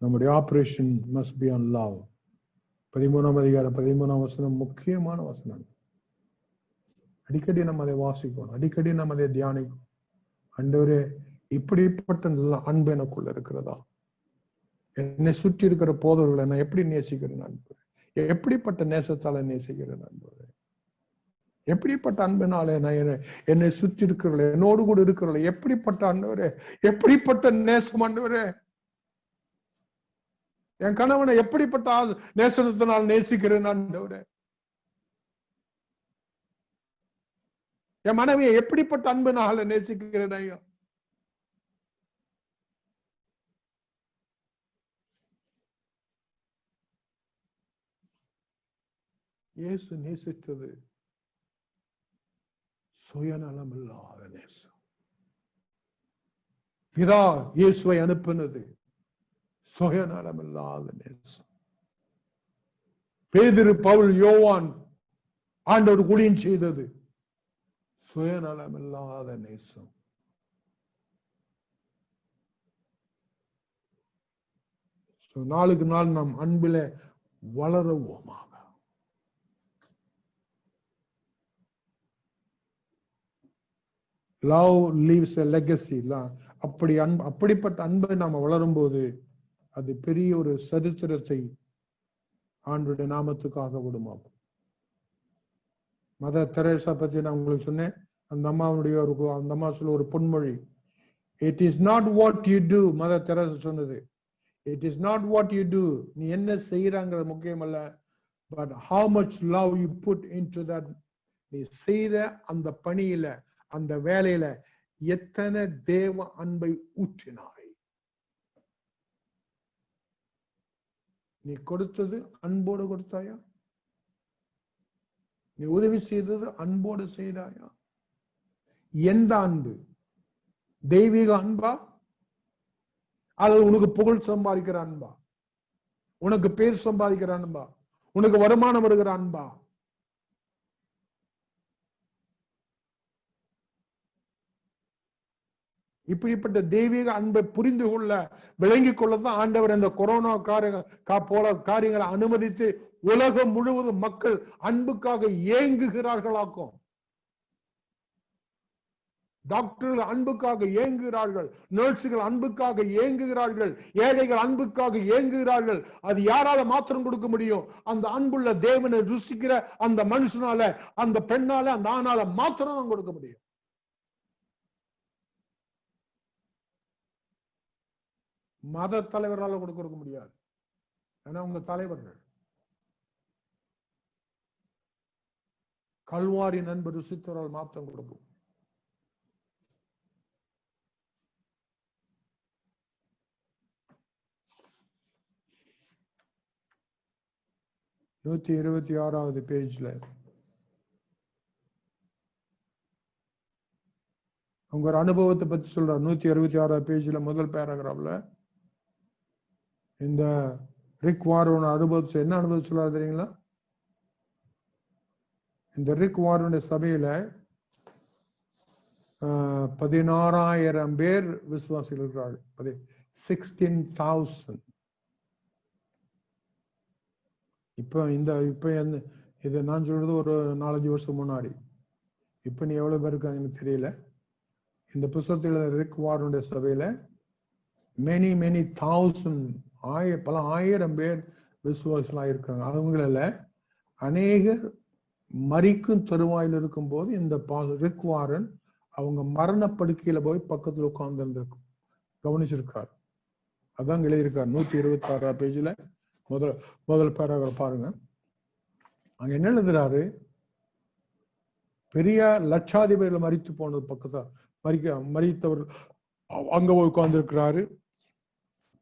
நம்முடைய operation must be on love. 13ஆம் அதிகாரம் 13ஆம் வசனம் முக்கியமான வசனம். அடிக்கடி நம்ம அதை வாசிக்கணும், அடிக்கடி நம்ம அதை தியானிக்கணும். ஆண்டவரே, இப்படிப்பட்ட நல்ல அன்பு எனக்குள்ள இருக்கிறதா? என்னை சுற்றி இருக்கிற போதவர்களை நான் எப்படி நேசிக்கிறேன் அன்பு? எப்படிப்பட்ட நேசத்தால நேசிக்கிறேன் அன்பு? எப்படிப்பட்ட அன்பினாலே நான் என்னை சுற்றி இருக்கிறவர்கள, என்னோடு கூட இருக்கிறவர்கள எப்படிப்பட்ட ஆண்டவரே, எப்படிப்பட்ட நேசம் ஆண்டவரே. என் கணவனை எப்படிப்பட்ட நேசத்தினால் நேசிக்கிறேன் ஆண்டவரே. என் மனைவியை எப்படிப்பட்ட அன்பினால நேசிக்கிறேன் ஐயா. இயேசு நேசித்தது சுயநலம் இல்லாத நேசம். பிதா இயேசுவை அனுப்பினது சுயநலம் இல்லாத நேசம். பேதுரு, பவுல், யோவான் ஆண்டவர் ஊழியம் செய்தது சுயநலம் இல்லாத நேசம். நாளுக்கு நாள் நாம் அன்பில வளருவோமாக. Love leaves a legacy. அப்படிப்பட்ட அன்பை நாம வளரும் போது அது பெரிய ஒரு சரித்திரத்தை ஆண்டவருடைய நாமத்துக்காக விடுமாகும். மதர் தெரேசா பத்தி நான் உங்களுக்கு சொன்னேன். அந்த அம்மா சொல்ல ஒரு பொன்மொழி, it is not what you do. Mother Teresa சொன்னது, it is not what you do, நீ என்ன செய்யறாங்கிறது முக்கியம் அல்ல, but how much love you put into that. நீ செய்யற அந்த பணியில, அந்த வேலையில எத்தனை தேவ அன்பை ஊற்றினாய். நீ கொடுத்தது அன்போடு கொடுத்தாயா? நீ உதவி செய்தது அன்போடு செய்தாயா? எந்த அன்பு? தெய்வீக அன்பா, அல்லது உனக்கு புகழ் சம்பாதிக்கிற அன்பா, உனக்கு பேர் சம்பாதிக்கிற அன்பா, உனக்கு வருமானம் வருகிற அன்பா? இப்படிப்பட்ட தெய்வீக அன்பை புரிந்து கொள்ள விளங்கிக் கொள்ளத்தான் ஆண்டவர் இந்த கொரோனா போல காரியங்களை அனுமதித்து உலகம் முழுவதும் மக்கள் அன்புக்காக ஏங்குகிறார்களாக்கும். டாக்டர்கள் அன்புக்காக ஏங்குகிறார்கள், நர்ஸுகள் அன்புக்காக ஏங்குகிறார்கள், ஏழைகள் அன்புக்காக ஏங்குகிறார்கள். அது யாரால மாத்திரம் கொடுக்க முடியும்? அந்த அன்புள்ள தேவனை ருசிக்கிற அந்த மனுஷனால, அந்த பெண்ணால, அந்த ஆணால மாத்திரம் தான் கொடுக்க முடியும். மத தலைவரால கொடுக்க முடியாது. ஏன்னா உங்க தலைவர்கள் கல்வாரி நண்பர் ருசித்தவரால் மாத்திரம் கொடுக்கும். நூத்தி 26வது பேஜ்ல அவங்க ஒரு அனுபவத்தை பத்தி சொல்றார். 166வது பேஜ்ல முதல் பேராகிராஃப்ல இந்த ரிக் வாரோட அனுபவத்தை என்ன அனுபவம் சொல்றாரு தெரியுங்களா? இந்த ரிக் வாரோட சபையில 16,000 பேர் விசுவாசிகள் இருக்கிறார்கள். 16,000. இப்ப இது நான் சொல்றது ஒரு 4-5 வருஷம் முன்னாடி. இப்ப நீ எவ்வளவு பேர் இருக்காங்கன்னு தெரியல. இந்த புத்தகத்தில் ரிக் வாரோட சபையில many thousand, பல ஆயிரம் பேர் விசுவாசிகளாக இருக்காங்க. அவங்கள அநேகர் மரிக்கும் தருவாயில் இருக்கும் போது இந்த ரிக் வாரன் அவங்க மரணப்படுக்கையில போய் பக்கத்துல உட்கார்ந்து கவனிச்சிருக்கார். அதான் எழுதியிருக்கார் 126 பேஜ்ல முதல் பேராகிராஃப் பாருங்க. அங்க என்ன எழுதுறாரு? பெரிய லட்சாதிபதிகள் மரித்து போனது பக்கத்துல மரித்தவர்கள் அங்க போய் உட்கார்ந்து இருக்கிறாரு.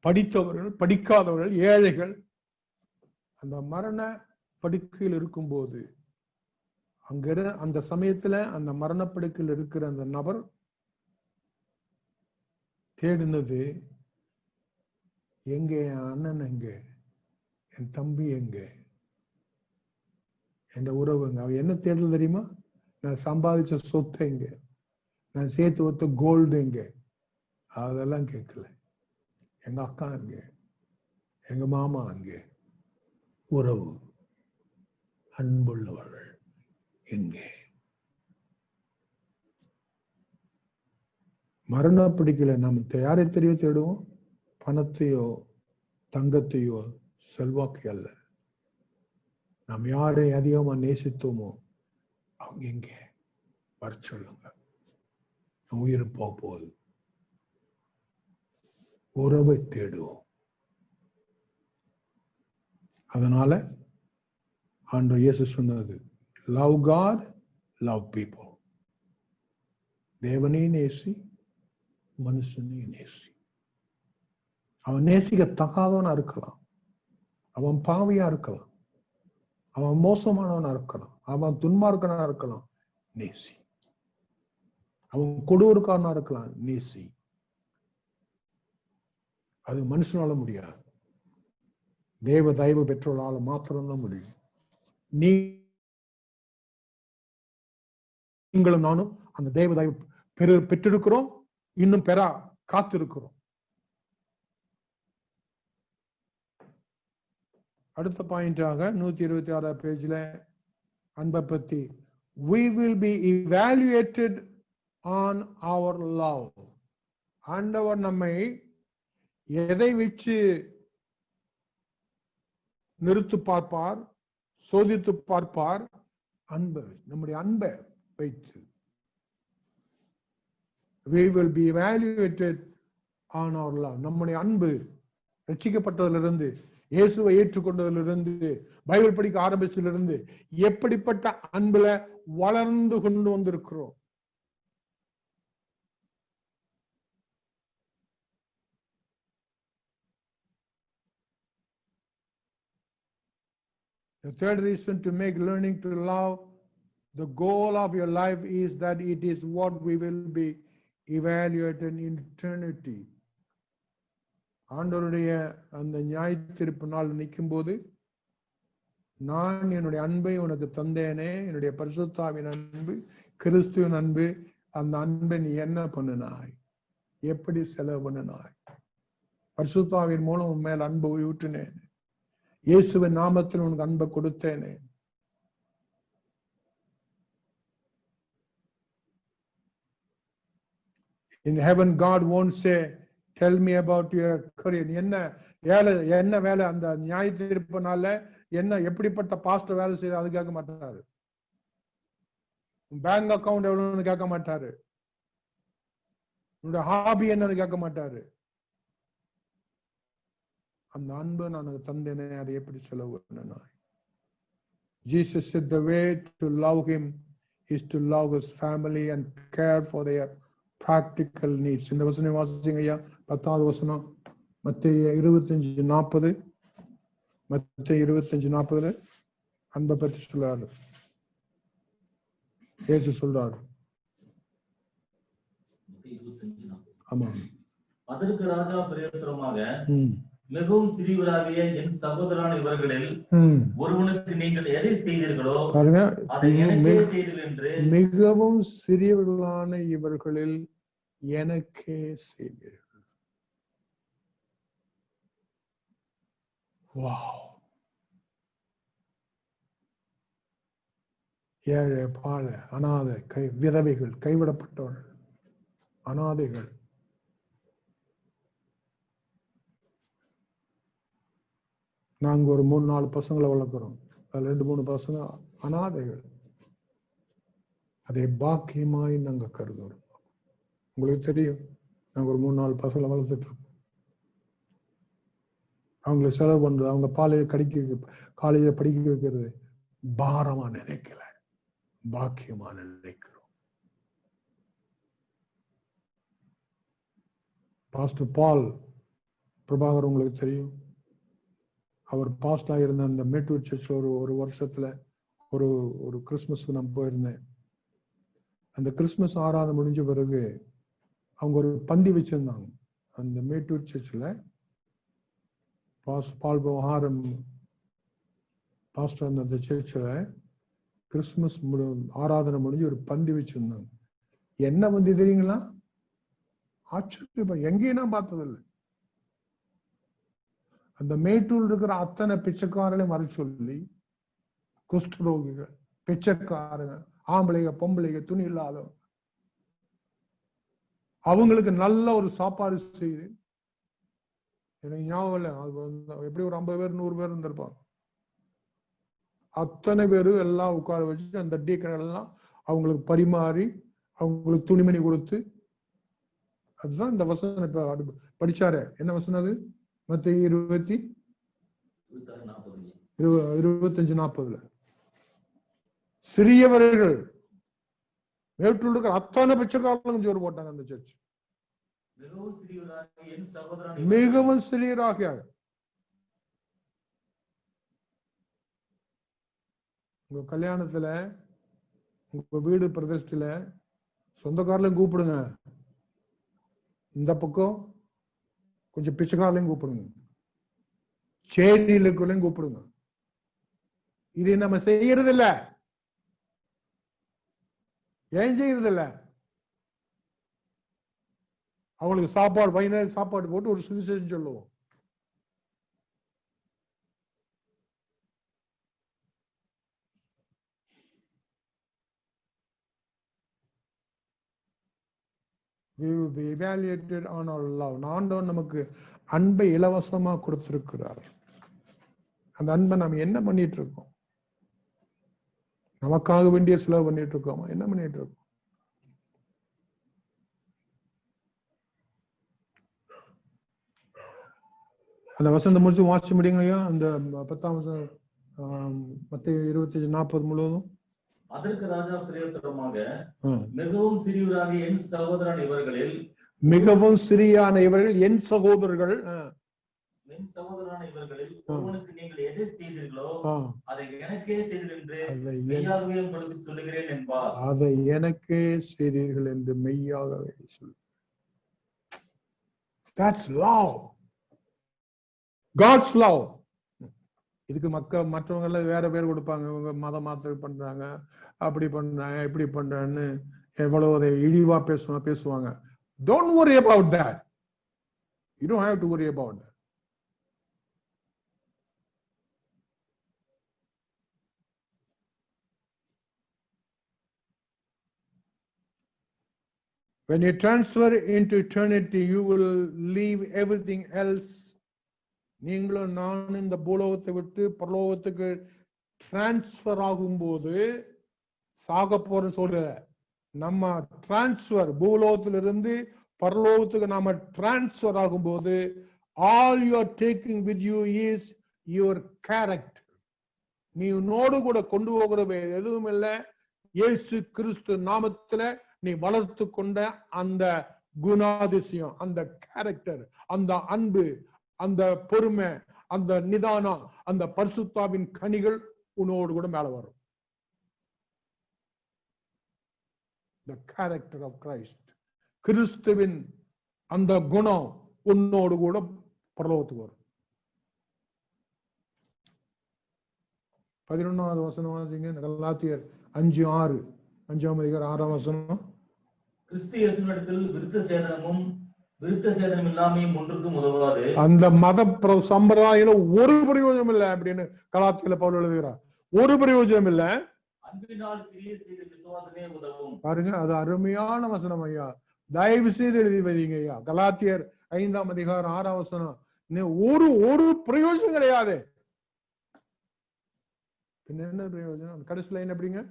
படித்தவர்கள், படிக்காதவர்கள், ஏழைகள் அந்த மரண படுக்கையில் இருக்கும்போது அங்க அந்த சமயத்துல அந்த மரணப்படுக்கையில் இருக்கிற அந்த நபர் தேடினது, எங்க என் அண்ணன், எங்க என் தம்பி, எங்க என் உறவுங்க? அவ என்ன தேடல் தெரியுமா? நான் சம்பாதிச்ச சொத்து எங்க, நான் சேர்த்து வைத்த கோல்டு எங்க? அதெல்லாம் கேட்கல. எங்க அக்கா அங்க, எங்க மாமா அங்க, உறவு அன்புள்ளவர்கள் எங்கே? மரண பிடிக்கல. நம்ம யாரை தெரிய தேடுவோம்? பணத்தையோ தங்கத்தையோ செல்வாக்கு அல்ல. நாம் யாரை அதிகமா நேசித்தோமோ அவங்க எங்க வர சொல்லுங்க. உயிர் போகுது. உறவை தேடுவோம். அதனால ஆண்டவர் இயேசு சொன்னது, லவ் காட், லவ் பீப்புள். தேவனே நேசி, மனுஷனே நேசி. அவன் நேசிக்க தகாதவனா இருக்கலாம், அவன் பாவியா இருக்கலாம், அவன் மோசமானவனா இருக்கலாம், அவன் துன்மார்க்கனா இருக்கலாம், நேசி. அவன் கொடூரக்காரனா இருக்கலாம், நேசி. அது மனுஷனால முடியாது. தேவ தயவு பெற்றோரால மாத்திரம்தான் முடியும். நீங்களும் நானும் அந்த தேவ தயவு பெற்றிருக்கிறோம், இன்னும் பெற காத்திருக்கிறோம். அடுத்த பாயிண்டாக 126 பேஜ்ல அன்பை பத்தி, we will be evaluated on our love. ஆண்டவர் நம்மை எதை வச்சு நிறுத்து பார்ப்பார், சோதித்து பார்ப்பார்? அன்பை, நம்முடைய அன்பை வைத்து. We will be evaluated on our love. நம்முடைய அன்பு ரட்சிக்கப்பட்டதிலிருந்து, இயேசுவை ஏற்றுக்கொண்டதிலிருந்து, பைபிள் படிக்க ஆரம்பிச்சதிலிருந்து எப்படிப்பட்ட அன்புல வளர்ந்து கொண்டு வந்திருக்கிறோம். The third reason to make learning to love the goal of your life is that it is what we will be evaluated in eternity. ஆண்டவருடைய அந்த நியாயத்தீர்ப்பு நாள் நிற்கும் போது, நான் என்னுடைய அன்பை உனக்கு தந்தேனே, என்னுடைய பரிசுத்தாவின் அன்பு, கிறிஸ்துவின் அன்பு, அந்த அன்பை நீ என்ன பண்ணினாய்? எப்படி செலவு பண்ணினாய்? பரிசுத்தாவின் மூலம் உன் மேல் அன்பு ஊற்றினேன். இயேசுவின் நாமத்தில் உனக்கு அன்பை கொடுத்தேனே. In heaven, God won't say, tell me about your career. என்ன வேலை, அந்த நியாய தீர்ப்புனால என்ன எப்படிப்பட்ட பாஸ்டர் வேலை செய்ய அது கேட்க மாட்டாரு. பேங்க் அக்கவுண்ட் எவ்வளவுன்னு கேட்க மாட்டாரு. உன்னோட ஹாபி என்னன்னு கேட்க மாட்டாரு. அந்த அன்பு நான் தந்தேனே, அதை எப்படி செலவு பண்ண? Jesus said the way to love him is to love his family and care for their practical needs. இந்த வசனம் வாசிங்க ஐயா, 10வது வசனம், மத்தேயு 25:40. மத்தேயு 25:40 அன்பை பற்றி சொல்றாரு. இயேசு சொல்றாரு. ஆமா. அதற்கு ராஜா பிரயோஜனமாக, மிகவும் சிறியவராகிய என் சகோதரரான இவர்களில் ஒருவனுக்கு நீங்கள் எதை செய்தீர்களோ அதை எனக்கே செய்தீர்கள் என்று. மிகவும் சிறியவர்களான இவர்களில் எனக்கே செய்தீர்கள். ஏழை, பாழை, அனாதை, விதவைகள், கைவிடப்பட்டவர்கள், அனாதைகள். நாங்க ஒரு 3-4 பசங்களை வளர்க்கிறோம். அதுல 2-3 பசங்க அனாதைகள். அதை பாக்கியமாய் நாங்க கருதுறோம். உங்களுக்கு தெரியும், நாங்க ஒரு 3-4 பசங்களை வளர்த்துட்டு இருக்கோம். அவங்களை செலவு பண்றது, அவங்க காலேஜ படிக்க வைக்கிறது பாரமா நினைக்கல, பாக்கியமா நினைக்கிறோம். பாஸ்டர் பால் பிரபாகர் உங்களுக்கு தெரியும். அவர் பாஸ்ட் ஆகியிருந்த அந்த மேட்டூர் சர்ச்சில் ஒரு வருஷத்துல ஒரு கிறிஸ்துமஸ்க்கு நான் போயிருந்தேன். அந்த கிறிஸ்துமஸ் ஆராதனை முடிஞ்ச பிறகு அவங்க ஒரு பந்தி வச்சிருந்தாங்க அந்த மேட்டூர் சர்ச்சில். பால் விவகாரம் பாஸ்டர் அந்த சர்ச்சில் கிறிஸ்துமஸ் ஆராதனை முடிஞ்சு ஒரு பந்தி வச்சிருந்தாங்க. என்ன பந்தி தெரியுங்களா? ஆச்சரியப்பா, எங்கேயும் நான் பார்த்ததில்லை. அந்த மேட்டூர் இருக்கிற அத்தனை பிச்சைக்காரர்களையும் வர சொல்லி, குஷ்டரோகிகள், பிச்சைக்காரங்க, ஆம்பளைங்க, பொம்பளைங்க, துணி இல்லாதவங்க, அவங்களுக்கு நல்ல ஒரு சாப்பாடு செய்து, எனக்கு ஞாபகம் இல்லை, அது எப்படி ஒரு 50 பேர் 100 பேர் இருந்திருப்பாங்க. அத்தனை பேரும் எல்லாம் உட்கார வச்சு அந்த டீக்கன் எல்லாம் அவங்களுக்கு பரிமாறி அவங்களுக்கு துணிமணி கொடுத்து. அதுதான் இந்த வசனம் இப்ப படிச்சாரு. என்ன வசனம் அது? மத்தேயு 25:40. சிறியவர்கள் மேட்டூர் இருக்கிற அத்தனை பிச்சைக்காரங்களும் ஜோறு போட்டாங்க அந்த சர்ச். மிகவும் சிறியராக. உங்க கல்யாணத்துல, உங்க வீடு பிரதிஷ்டையில சொந்தக்காரலையும் கூப்பிடுங்க, இந்த பக்கம் கொஞ்சம் பிச்சைக்காரலையும் கூப்பிடுங்க, சேரியில இருக்கலையும் கூப்பிடுங்க. இது நம்ம செய்யறது இல்ல. ஏன் செய்யறது இல்ல? அவங்களுக்கு சாப்பாடு, வைகுண்டர் சாப்பாடு போட்டு ஒரு சுவிசேஷம் சொல்லுவோம். We will be evaluated on our love. ஆண்டவர் நமக்கு அன்பை இலவசமா கொடுத்திருக்கிறார். அந்த அன்பை நம்ம என்ன பண்ணிட்டு இருக்கோம்? நமக்காக வேண்டிய செலவு பண்ணிட்டு இருக்கோமா? என்ன பண்ணிட்டு இருக்கோம்? அந்த வசந்த முடிச்சு வாசிச்சு முடியுங்க ஐயா. அந்த 10ஆம் வசனம் மத்தேயு 25:40 முழுவதும். அதற்கு ராஜா பிரயோஜனமாக, மிகவும் சிறியவராகிய என் சகோதரன் இவர்களில், மிகவும் சிறியான இவர்கள் என் சகோதரர்கள், என் சகோதரனான இவர்களில் ஒருவனுக்கு நீங்கள் எதை செய்தீர்களோ அதை எனக்கே செய்தீர்கள் என்று மெய்யாகவே உங்களுக்கு சொல்லுகிறேன் என்பார். அதை எனக்கே செய்தீர்கள் என்று மெய்யாகவே சொல். That's love. God's love. இதுக்கு மற்றவங்க எல்லாம் வேற பேர் கொடுப்பாங்க. இவங்க மத மாற்றம் பண்றாங்க, அப்படி பண்றாங்க, இப்படி பண்றான்னு எவ்வளவு அதை இழிவா பேசுவாங்க. Don't worry about that. You don't have to worry about that. When you transfer into eternity, you will leave everything else. நீங்களும் நான் இந்த பூலோகத்தை விட்டு பரலோகத்துக்கு டிரான்ஸ்பர் ஆகும்போது சாக போறேன்னு சொல்ற நம்ம டிரான்ஸ்பர் பூலோகத்திலிருந்து பரலோகத்துக்கு நாம டிரான்ஸ்பர் ஆகும்போது all you are taking with you is your character. நீ உன்னோடு கூட கொண்டு போகிறது எதுவும் இல்லை, இயேசு கிறிஸ்து நாமத்துல நீ வளர்த்து கொண்ட அந்த குணாதிசயம், அந்த கேரக்டர், அந்த அன்பு, அந்த பொறுமை, அந்த நிதானம், அந்த பரிசுத்தாவின் கனிகள் உன்னோடு கூட மேல வரும். The character of Christ, கிறிஸ்துவின் அந்த குணம் உன்னோடு கூட பரலோகத்துக்கு வரும். 11வது வசனம் வாசிங்க. கலாத்தியர் 5:6, 5ஆம் அதிகாரம் 6ஆம் வசனம். கிறிஸ்து இயேசுவினிடத்தில் விருத்த சேதனம் இல்லாமையும் ஒன்றுக்கும் உதவாது. அந்த மத சம்பிரதாயில ஒரு பிரயோஜனம் இல்லை அப்படின்னு கலாத்தியர்ல பவுல் எழுதுகிறார். ஒரு பிரயோஜனம் இல்லை. அன்பினால் கிரியை செய்த விசுவாசமே உதவும். பாருங்க, அது அருமையான வசனம் ஐயா. தயவு செய்து எழுதி வைங்க ஐயா. கலாத்தியர் 5ஆம் அதிகாரம் 6ஆம் வசனம். ஒரு பிரயோஜனம் கிடையாது. என்ன பிரயோஜனம்? கடைசி லைன் எப்படிங்க?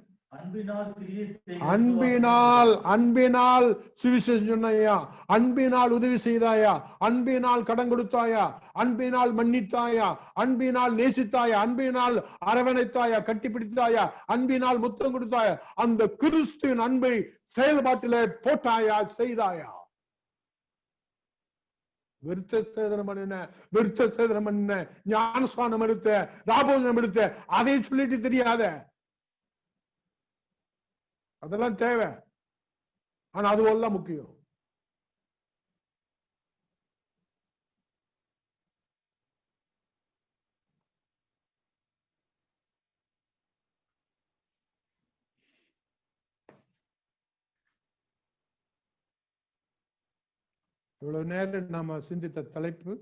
அன்பினால் சுவிசேஷம் சொன்னாயா, அன்பினால் உதவி செய்தாயா, அன்பினால் கடன் கொடுத்தாயா, அன்பினால் மன்னித்தாயா, அன்பினால் நேசித்தாயா, அன்பினால் அரவணைத்தாயா, கட்டிப்பிடித்தாயா, அன்பினால் முத்தம் கொடுத்தாயா, அந்த கிறிஸ்துவின் அன்பை செயல்பாட்டிலே போட்டாயா, செய்தாயா. விருத்த சேதனம் பண்ணின ஞானஸ்நானம் எடுத்த, ராபோஜனம் எடுத்த, அதை சொல்லிட்டு தெரியாத, அதெல்லாம் தேவை. ஆனா அதுவெல்லாம் முக்கியம். இவ்வளவு நேரம் நாம சிந்தித்த தலைப்பு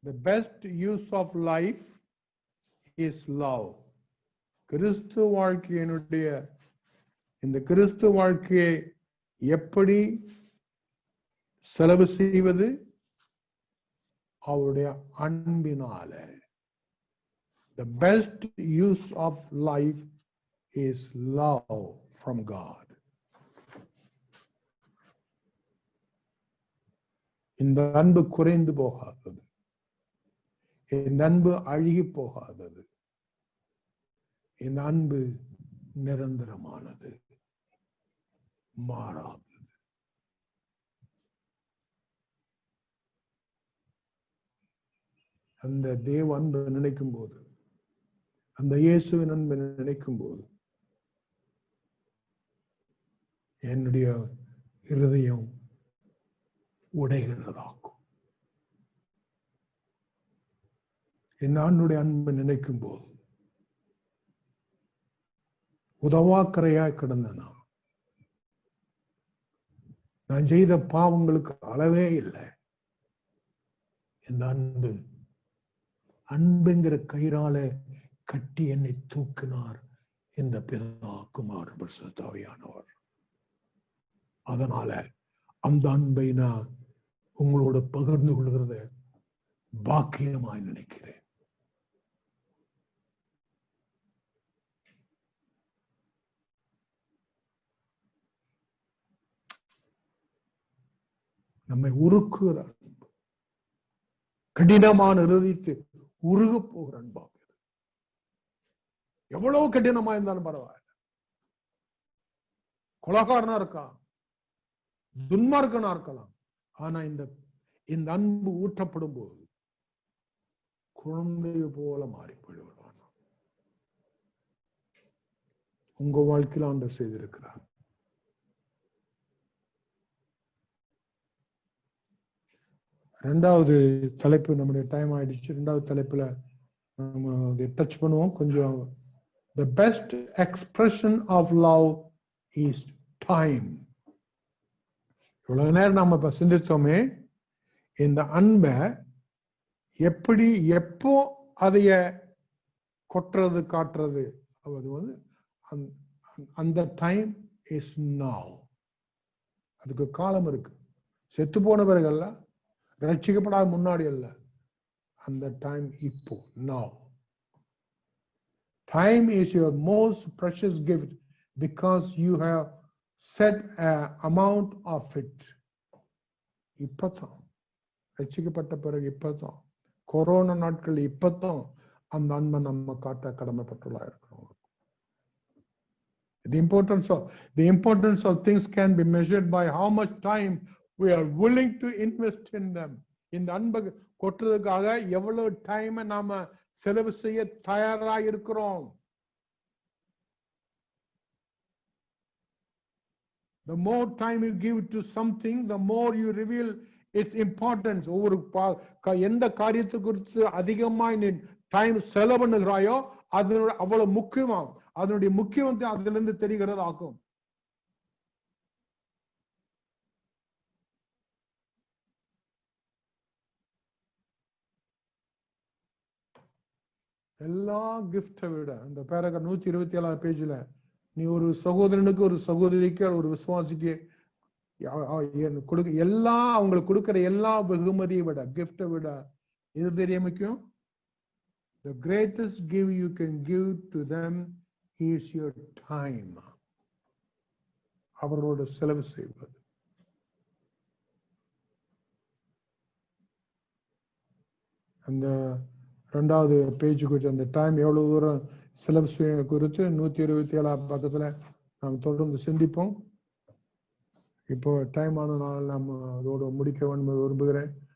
the best use of life is love. கிறிஸ்து வாழ்க்கையினுடைய இந்த கிறிஸ்து வாழ்க்கையை எப்படி செலவு செய்வது? அவருடைய அன்பினால. The best use of life is love from God. இந்த அன்பு குறைந்து போகாதது, இந்த அன்பு அழுகி போகாதது, இந்த அன்பு நிரந்தரமானது, மாறாதது. அந்த தேவ அன்பை நினைக்கும் போது, அந்த இயேசுவின் அன்பை நினைக்கும் போது என்னுடைய இருதயம் உடைகிறதாக்கும். இந்த ஆண்டுடைய அன்பை நினைக்கும் போது உதவாக்கரையாய் கிடந்த நான் செய்த பாவங்களுக்கு அளவே இல்லை. இந்த அன்புங்கிற கயிறால கட்டி என்னை தூக்கினார் இந்த பிதா குமார் பரிசுத்த ஆவியானவர். அதனால அந்த அன்பை நான் உங்களோட பகிர்ந்து கொள்கிறத பாக்கியமாய் நினைக்கிறேன். நம்மை உருக்குகிற அன்பு, கடினமான இருதயத்தை உருக போகிற அன்பாக, எவ்வளவு கடினமா இருந்தாலும் பரவாயில்ல. கொலைகாரனா இருக்கான், துன்மார்க்கனா இருக்கலாம், ஆனா இந்த அன்பு ஊற்றப்படும் போது குழந்தைய போல மாறி போய்விடுவான். உங்க வாழ்க்கையில் ஆண்டவர் செய்திருக்கிறார். ரெண்டாவது தலைப்பு, நம்முடைய டைம் ஆயிடுச்சு. ரெண்டாவது தலைப்புல நம்ம டச் பண்ணுவோம் கொஞ்சம். The best expression of love is time. இவ்வளவு நேரம் நாம இப்ப சிந்தித்தோமே, இந்த அன்பை எப்படி எப்போ அதைய கொட்டுறது காட்டுறது, அது வந்து அந்த டைம் இஸ் நவ். அதுக்கு காலம் இருக்கு. செத்து போனவர்கள் ரட்சிக்கப்படாத முன்னாடி அல்ல, அந்த டைம் இப்போ, now. Time is your most precious gift because you have set an amount of it. இப்பதான் ரட்சிக்கப்பட்ட பிறகு, இப்பதான் கொரோனா நாட்கள், இப்பதான் அந்த அன்பை நம்ம காட்ட கடமைப்பட்டுள்ளா இருக்கிறோம். The importance of things can be measured by how much time we are willing to invest in them. இந்த அன்பை கொட்டுறதுக்காக எவ்வளவு டைம் நாம செலவு செய்ய தயாரா இருக்கிறோம். The more time you give to something, the more you reveal its importance. ஒவ்வொரு எந்த காரியத்தை குறித்து அதிகமாய் நீ டைம் செலவு பண்ணுகிறாயோ அது அவ்வளவு முக்கியமா, அதனுடைய முக்கியத்தை அதுல இருந்து தெரிகிறது ஆகும். எல்லா கிஃப்டை விட இந்த பேராகிராஃப் 127 பேஜ்ல, நீ ஒரு சகோதரனுக்கு, ஒரு சகோதரிக்கு, ஒரு விசுவாசிக்கு எல்லா அவங்களுக்கு கொடுக்கிற எல்லா வெகுமதியை விட, கிஃப்டை விட இது தெரிய முக்கியம். The greatest gift you can give to them is your time. அவர்களோட செலவு செய்வது. அந்த 2வது பேஜுக்கு அந்த டைம் எவ்வளவு தூரம் செலவு செய்ய குறித்து 127 பக்கத்துல நாம் தொடர்ந்து சிந்திப்போம். இப்போ டைம் ஆனதுனால நம்ம அதோட முடிக்க வேண்டும் விரும்புகிறேன்.